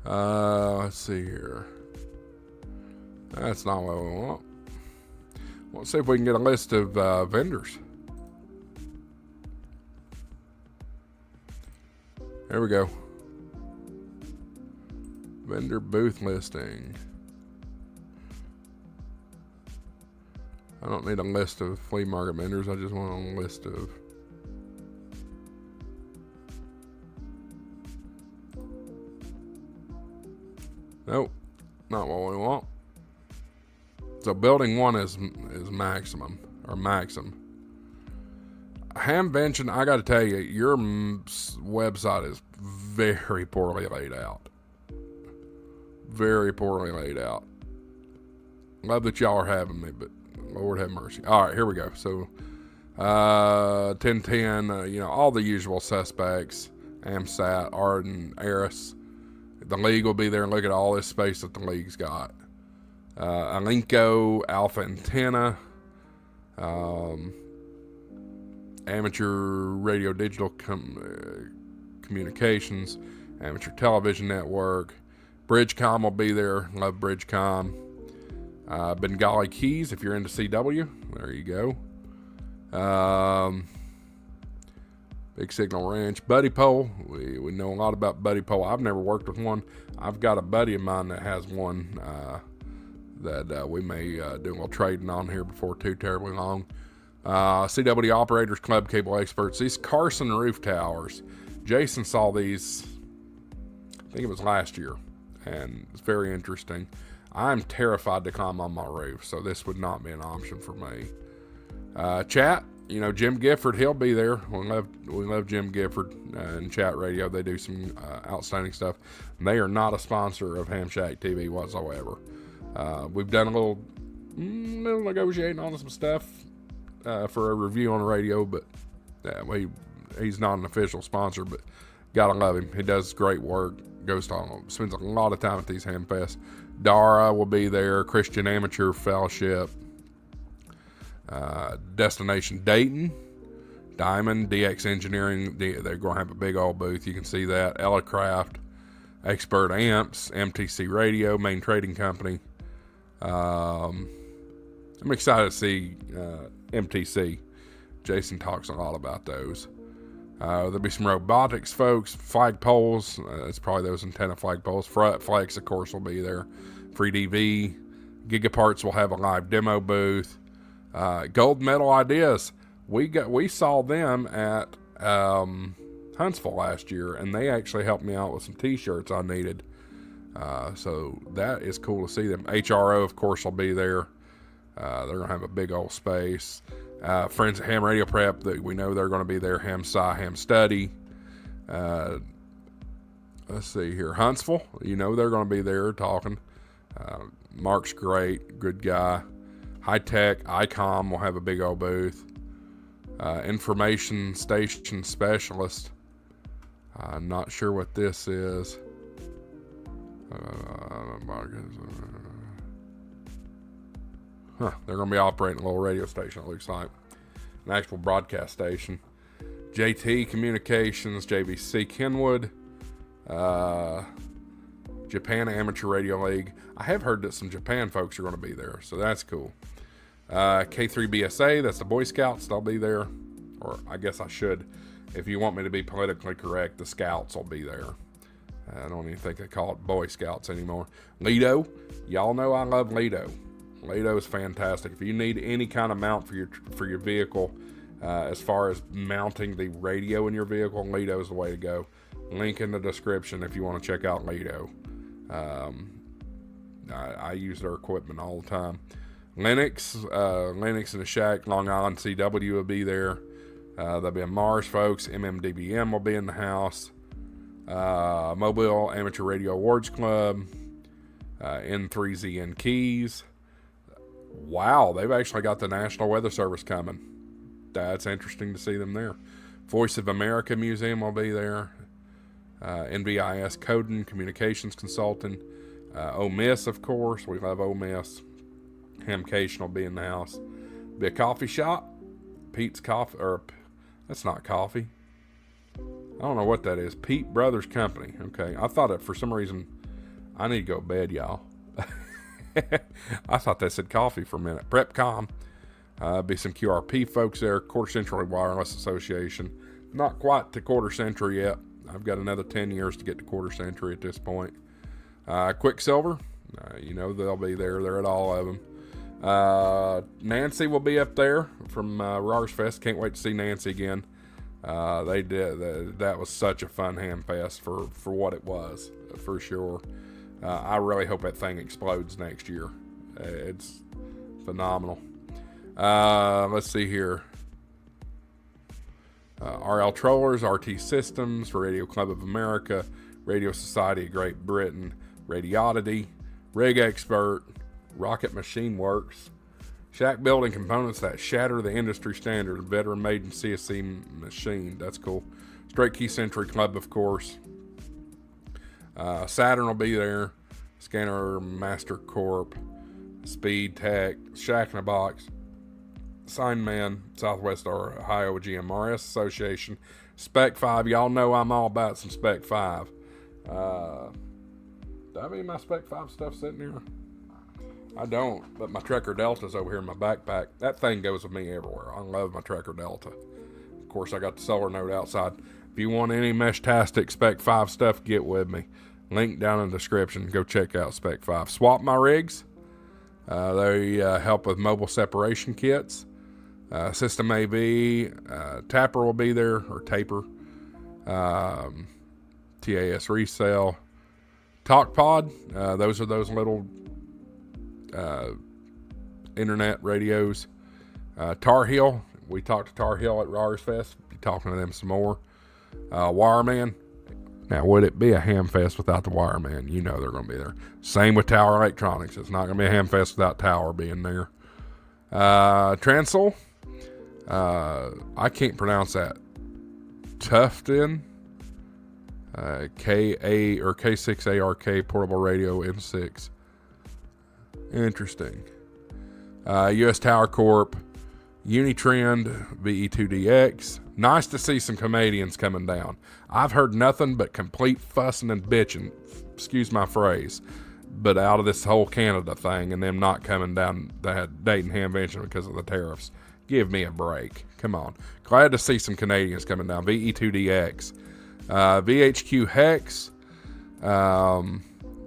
Let's see here. That's not what we want. Let's see if we can get a list of vendors. There we go. Vendor booth listing. I don't need a list of flea market vendors. I just want a list of not what we want. So building 1 is maximum, or maxim. Hamvention, I got to tell you, your website is very poorly laid out. Very poorly laid out. Love that y'all are having me, but Lord have mercy. All right, here we go. So, 1010, all the usual suspects. AMSAT, Arden, Eris. The league will be there, and look at all this space that the league's got. Alinco, Alpha Antenna, Amateur Radio Digital Communications, Amateur Television Network. Bridgecom will be there. Love Bridgecom. Bengali Keys, if you're into CW. There you go. Big Signal Ranch. Buddy Pole. We know a lot about Buddy Pole. I've never worked with one. I've got a buddy of mine that has one that we may do a little trading on here before too terribly long. CW Operators Club, Cable Experts. These Carson roof towers. Jason saw these, I think it was last year, and it's very interesting. I'm terrified to climb on my roof, so this would not be an option for me. Chat, Jim Gifford, he'll be there. We love Jim Gifford and Chat Radio. They do some outstanding stuff. They are not a sponsor of Ham Shack TV whatsoever. We've done a little negotiating on some stuff for a review on the radio, but he's not an official sponsor, but gotta love him. He does great work. Spends a lot of time at these ham fests. Dara will be there. Christian Amateur Fellowship. Destination Dayton. Diamond, DX Engineering. They're going to have a big old booth. You can see that. Ellicraft. Expert Amps. MTC Radio. Main Trading Company. I'm excited to see MTC. Jason talks a lot about those. There'll be some robotics folks, flagpoles. It's probably those antenna flagpoles. Flex, of course, will be there. Free DV. Gigaparts will have a live demo booth. Gold Medal Ideas. We saw them at Huntsville last year, and they actually helped me out with some T-shirts I needed. So that is cool to see them. HRO, of course, will be there. They're going to have a big old space. Friends at Ham Radio Prep, we know they're going to be there. Ham Sci, Ham Study. Let's see here. Huntsville, they're going to be there talking. Mark's great, good guy. High Tech, ICOM will have a big old booth. Information Station Specialist. I'm not sure what this is. They're going to be operating a little radio station, it looks like. An actual broadcast station. JT Communications, JVC Kenwood. Japan Amateur Radio League. I have heard that some Japan folks are going to be there, so that's cool. K3BSA, that's the Boy Scouts, they'll be there. Or I guess I should, if you want me to be politically correct, the Scouts will be there. I don't even think they call it Boy Scouts anymore. Lido, y'all know I love Lido. Lido is fantastic. If you need any kind of mount for your vehicle, as far as mounting the radio in your vehicle, Lido is the way to go. Link in the description if you want to check out Lido. I use their equipment all the time. Linux in the Shack, Long Island CW will be there. There'll be a Mars folks. MMDBM will be in the house. Mobile Amateur Radio Awards Club. N3ZN Keys. Wow, they've actually got the National Weather Service coming. That's interesting to see them there. Voice of America Museum will be there. NVIS Coding, Communications Consulting. OMIS, of course. We love OMIS. Hamcation will be in the house. Be a coffee shop. Pete's Coffee, or that's not coffee. I don't know what that is. Pete Brothers Company. Okay, I thought that for some reason, I need to go to bed, y'all. I thought that said coffee for a minute. PrepCom. Be some QRP folks there. Quarter Century Wireless Association. Not quite to Quarter Century yet. I've got another 10 years to get to Quarter Century at this point. Quicksilver. They'll be there. They're at all of them. Nancy will be up there from Rars Fest. Can't wait to see Nancy again. That was such a fun ham fest for what it was, for sure. I really hope that thing explodes next year. It's phenomenal. Let's see here. RL Trollers, RT Systems, Radio Club of America, Radio Society of Great Britain, Radioddity, Rig Expert, Rocket Machine Works, Shack Building Components that shatter the industry standard, veteran made in CSC machine. That's cool. Straight Key Century Club, of course. Saturn will be there. Scanner Master Corp, Speed Tech, Shack in a Box, Sign Man, Southwest Ohio GMRS Association, Spec 5. Y'all know I'm all about some Spec 5. Do I have any of my Spec 5 stuff sitting here? I don't, but my Trekker Delta's over here in my backpack. That thing goes with me everywhere. I love my Trekker Delta. Of course, I got the solar node outside. If you want any Mesh-tastic Spec 5 stuff, get with me. Link down in the description. Go check out Spec 5. Swap My Rigs. They help with mobile separation kits. System AV. Tapper will be there, or Taper. TAS Resale. TalkPod. Those are those little internet radios. Tar Heel. We talked to Tar Heel at Rawers Fest. Be talking to them some more. Wireman. Now, would it be a ham fest without the Wireman? You know they're going to be there. Same with Tower Electronics. It's not going to be a ham fest without Tower being there. Transol. I can't pronounce that. Tufton. K8 or K6ARK portable radio M6. Interesting. US Tower Corp. Unitrend VE2DX. Nice to see some Canadians coming down. I've heard nothing but complete fussing and bitching, excuse my phrase, but out of this whole Canada thing and them not coming down that Dayton Hamvention because of the tariffs. Give me a break. Come on. Glad to see some Canadians coming down. VE2DX. VHQ Hex.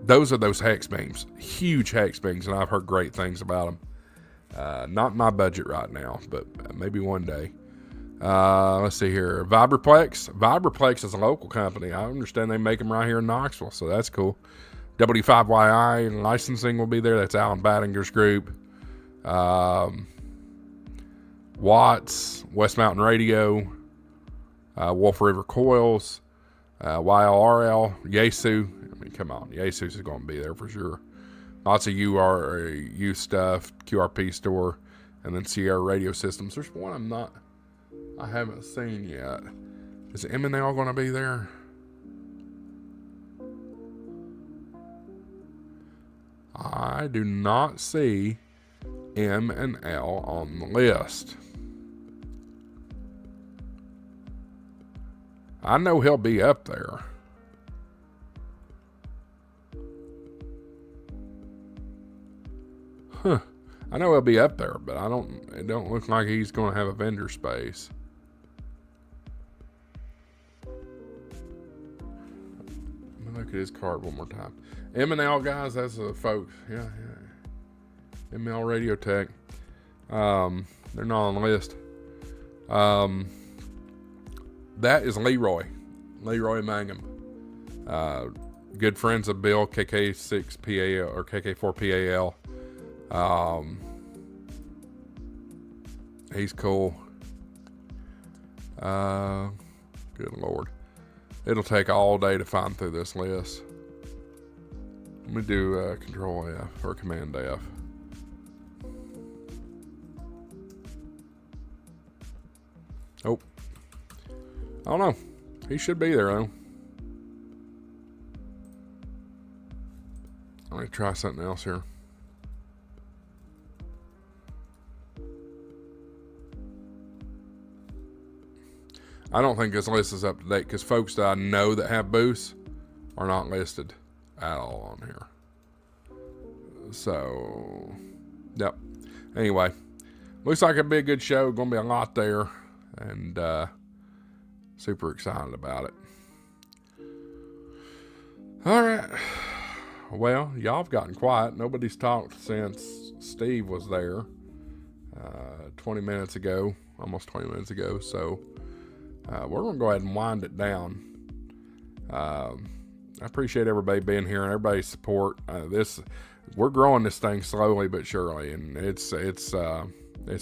Those are those hex beams. Huge hex beams, and I've heard great things about them. Not my budget right now, but maybe one day. Let's see here. Vibraplex. Vibraplex is a local company. I understand they make them right here in Knoxville, so that's cool. W5YI licensing will be there. That's Alan Battinger's group. Watts, West Mountain Radio, Wolf River Coils, YLRL, Yaesu. I mean, come on. Yaesu is going to be there for sure. Lots of URU stuff, QRP store, and then Sierra Radio Systems. There's one I haven't seen yet. Is M&L going to be there? I do not see M&L on the list. I know he'll be up there. Huh. I know he'll be up there, but it don't look like he's going to have a vendor space. Let me look at his card one more time. M&L guys, that's the folks. Yeah. M&L Radio Tech. They're not on the list. That is Leroy Mangum. Good friends of Bill, KK6PAL or KK4PAL. He's cool. Good Lord. It'll take all day to find through this list. Let me do Control F or Command F. Oh. I don't know. He should be there, though. Let me try something else here. I don't think this list is up to date because folks that I know that have booths are not listed at all on here. So, yep. Anyway, looks like it'll be a good show. Going to be a lot there. And, super excited about it. All right. Well, y'all have gotten quiet. Nobody's talked since Steve was there 20 minutes ago, almost 20 minutes ago. So we're going to go ahead and wind it down. I appreciate everybody being here and everybody's support. We're growing this thing slowly but surely, and it's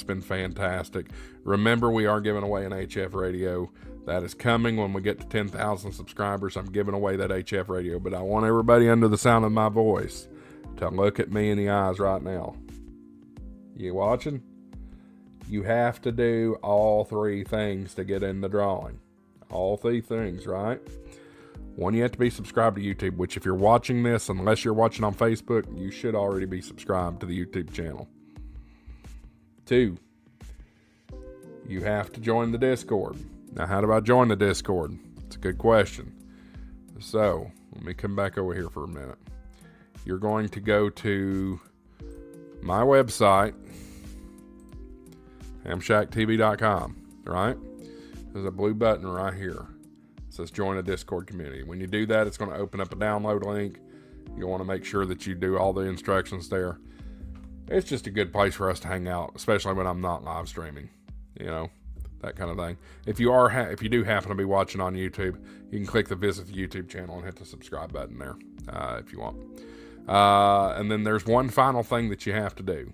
been fantastic. Remember, we are giving away an HF radio. That is coming when we get to 10,000 subscribers. I'm giving away that HF radio, but I want everybody under the sound of my voice to look at me in the eyes right now. You watching? You have to do all three things to get in the drawing. All three things, right? One, you have to be subscribed to YouTube, which if you're watching this, unless you're watching on Facebook, you should already be subscribed to the YouTube channel. 2, you have to join the Discord. Now, how do I join the Discord? It's a good question. So, let me come back over here for a minute. You're going to go to my website, hamshacktv.com, right? There's a blue button right here. It says join a Discord community. When you do that, it's going to open up a download link. You'll want to make sure that you do all the instructions there. It's just a good place for us to hang out, especially when I'm not live streaming, that kind of thing. If you do happen to be watching on YouTube, you can click the visit the YouTube channel and hit the subscribe button there if you want. And then there's one final thing that you have to do.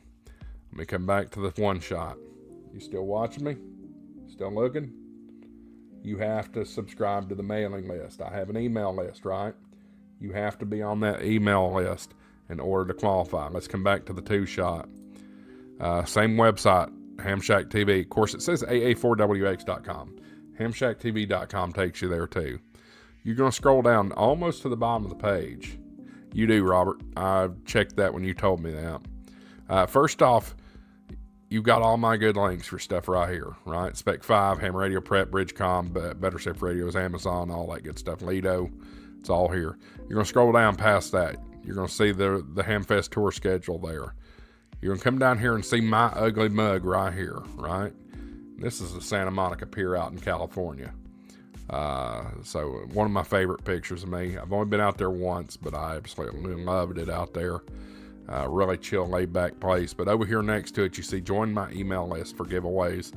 Let me come back to the one shot. You still watching me? Still looking? You have to subscribe to the mailing list. I have an email list, right? You have to be on that email list in order to qualify. Let's come back to the 2-shot. Same website, Hamshack TV. Of course, it says aa4wx.com. Hamshacktv.com takes you there too. You're going to scroll down almost to the bottom of the page. You do, Robert. I checked that when you told me that. First off, you've got all my good links for stuff right here, right? Spec 5, Ham Radio Prep, Bridgecom, Better Safe Radios, Amazon, all that good stuff. Lido, it's all here. You're going to scroll down past that. You're going to see the Hamfest tour schedule there. You're going to come down here and see my ugly mug right here, right? This is the Santa Monica Pier out in California. So one of my favorite pictures of me. I've only been out there once, but I absolutely loved it out there. Really chill, laid-back place. But over here next to it, you see join my email list for giveaways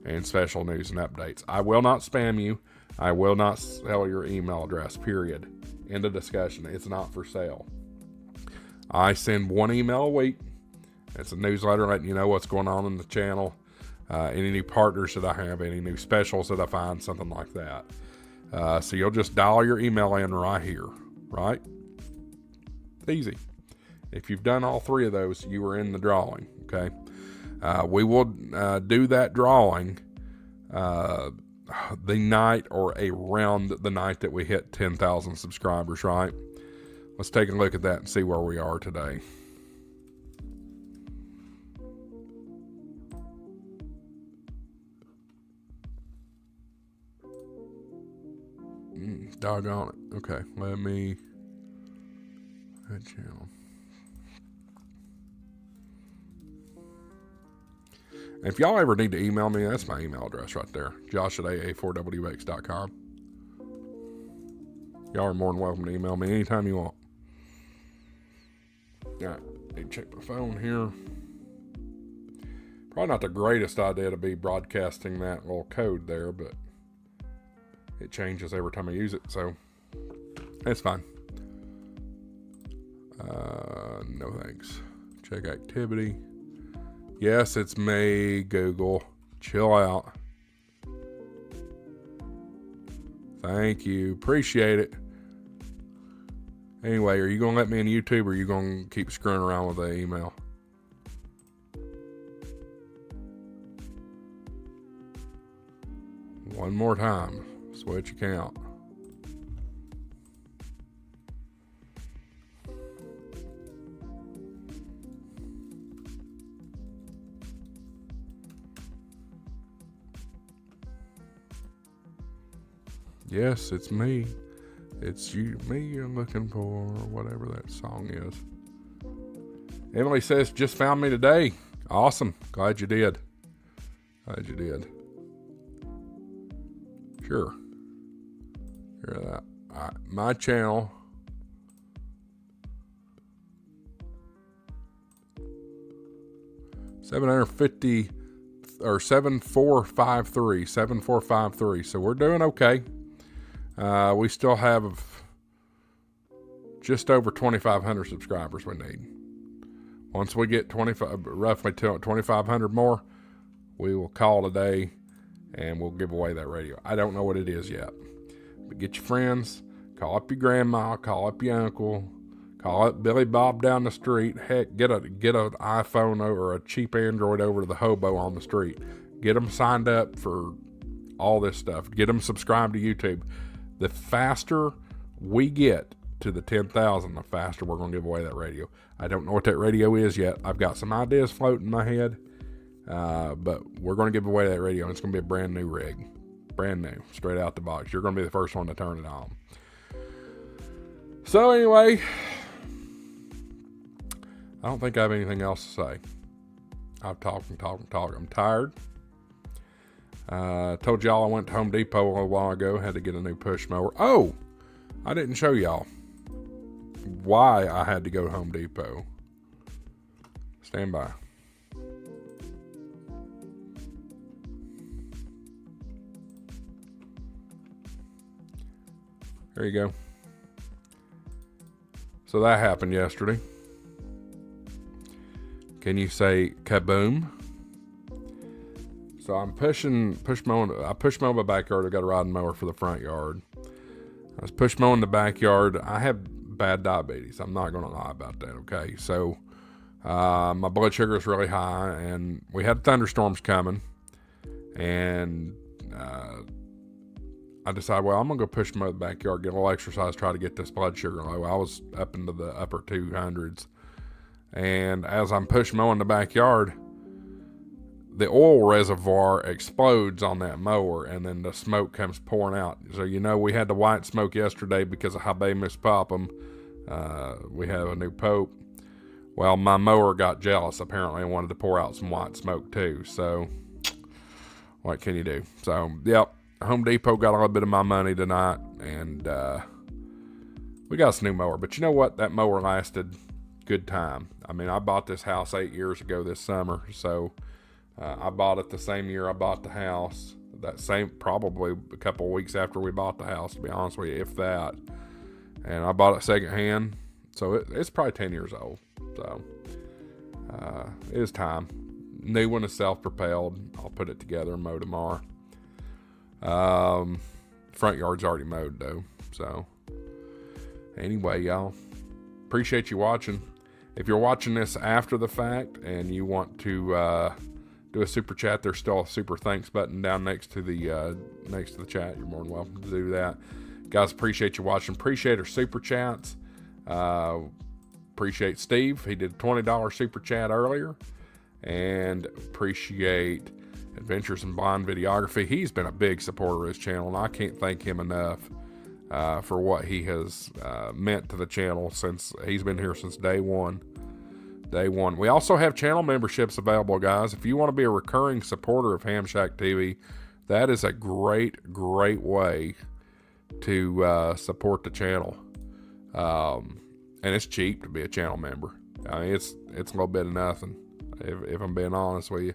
and special news and updates. I will not spam you. I will not sell your email address, period. End of discussion. It's not for sale. I send one email a week. It's a newsletter letting you know what's going on in the channel, any new partners that I have, any new specials that I find, something like that. So you'll just dial your email in right here, right? It's easy. If you've done all three of those, you are in the drawing, okay? We will do that drawing the night or around the night that we hit 10,000 subscribers, right? Let's take a look at that and see where we are today. Doggone it. Okay, let me... that channel. If y'all ever need to email me, that's my email address right there. josh@aa4wx.com. Y'all are more than welcome to email me anytime you want. Alright, need to check my phone here. Probably not the greatest idea to be broadcasting that little code there, but it changes every time I use it, so it's fine. No thanks. Check activity. Yes, it's me, Google. Chill out. Thank you. Appreciate it. Anyway, are you going to let me in YouTube or are you going to keep screwing around with the email? One more time. Switch account. Yes, it's me. It's you, me you're looking for, whatever that song is. Emily says, just found me today. Awesome. Glad you did. Glad you did. Sure. Hear that. All right. My channel. $750 or 7453. So we're doing okay. We still have just over 2,500 subscribers we need. Once we get roughly 2,500 more, we will call it a day and we'll give away that radio. I don't know what it is yet. But get your friends, call up your grandma, call up your uncle, call up Billy Bob down the street. Heck, get an iPhone or a cheap Android over to the hobo on the street. Get them signed up for all this stuff. Get them subscribed to YouTube. The faster we get to the 10,000, the faster we're going to give away that radio. I don't know what that radio is yet. I've got some ideas floating in my head, but we're going to give away that radio, and it's going to be a brand new rig. Brand new, straight out the box. You're going to be the first one to turn it on. So anyway, I don't think I have anything else to say. I've talked and talked and talked. I'm tired. Told y'all I went to Home Depot a little while ago. Had to get a new push mower. Oh, I didn't show y'all why I had to go to Home Depot. Stand by. There you go. So that happened yesterday. Can you say kaboom? So I'm push mowing. I push mow my backyard. I got a riding mower for the front yard. I was push mowing the backyard. I have bad diabetes. I'm not going to lie about that. Okay. So, my blood sugar is really high, and we had thunderstorms coming, and, I decided, well, I'm going to go push mow the backyard, get a little exercise, try to get this blood sugar low. I was up into the upper 200s. And as I'm push mowing the backyard, the oil reservoir explodes on that mower, and then the smoke comes pouring out. So, we had the white smoke yesterday because of Habemus Papam. We have a new pope. Well, my mower got jealous, apparently, and wanted to pour out some white smoke, too. So, what can you do? So, yep, Home Depot got a little bit of my money tonight, and we got us a new mower. But you know what? That mower lasted good time. I mean, I bought this house 8 years ago this summer, so... I bought it the same year I bought the house. Probably a couple of weeks after we bought the house, to be honest with you, if that. And I bought it secondhand, so it's probably 10 years old. So it is time. New one is self-propelled. I'll put it together and mow tomorrow. Front yard's already mowed though. So anyway, y'all, appreciate you watching. If you're watching this after the fact and you want to do a super chat, there's still a super thanks button down next to the chat. You're more than welcome to do that. Guys, appreciate you watching. Appreciate our super chats. Appreciate Steve. He did a $20 super chat earlier. And appreciate Adventures in Blind Videography. He's been a big supporter of this channel, and I can't thank him enough for what he has meant to the channel since he's been here since day one. We also have channel memberships available, guys. If you want to be a recurring supporter of Ham Shack TV, that is a great way to support the channel. And it's cheap to be a channel member. I mean, it's a little bit of nothing, if I'm being honest with you.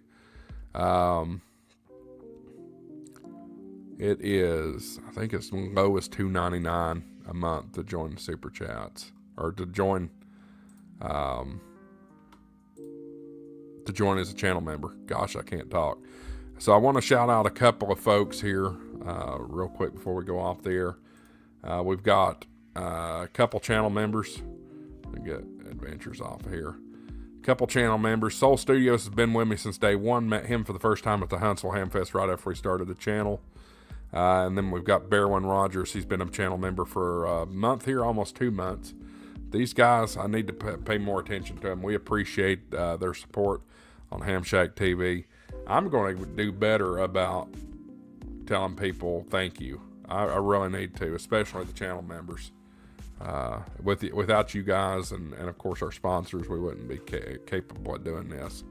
It is, I think it's low as $2.99 a month to join the super chats, or to join as a channel member. Gosh, I can't talk. So I want to shout out a couple of folks here real quick before we go off the air. We've got a couple channel members. Let me get Adventures off of here. A couple channel members. Soul Studios has been with me since day one. Met him for the first time at the Huntsville Ham Fest right after we started the channel. And then we've got Bearwin Rogers. He's been a channel member for a month here, almost 2 months. These guys, I need to pay more attention to them. We appreciate their support on Ham Shack TV. I'm going to do better about telling people thank you. I really need to, especially the channel members. Without you guys and of course our sponsors, we wouldn't be capable of doing this.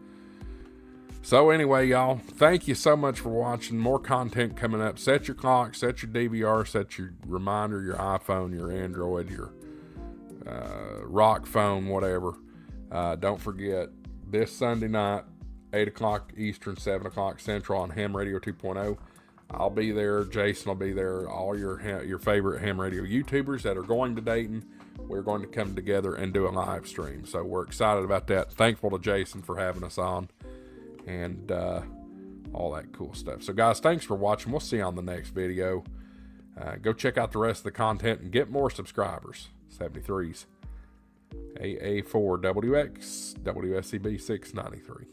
So anyway, y'all, thank you so much for watching. More content coming up. Set your clock, set your DVR, set your reminder, your iPhone, your Android, your rock phone, whatever. Don't forget, this Sunday night, 8 o'clock Eastern, 7 o'clock Central on Ham Radio 2.0. I'll be there. Jason will be there. All your favorite ham radio YouTubers that are going to Dayton we're going to come together and do a live stream. So we're excited about that. Thankful to Jason for having us on and all that cool stuff. So guys, thanks for watching. We'll see you on the next video. Go check out the rest of the content and get more subscribers. 73s. AA4WX, WSCB 693.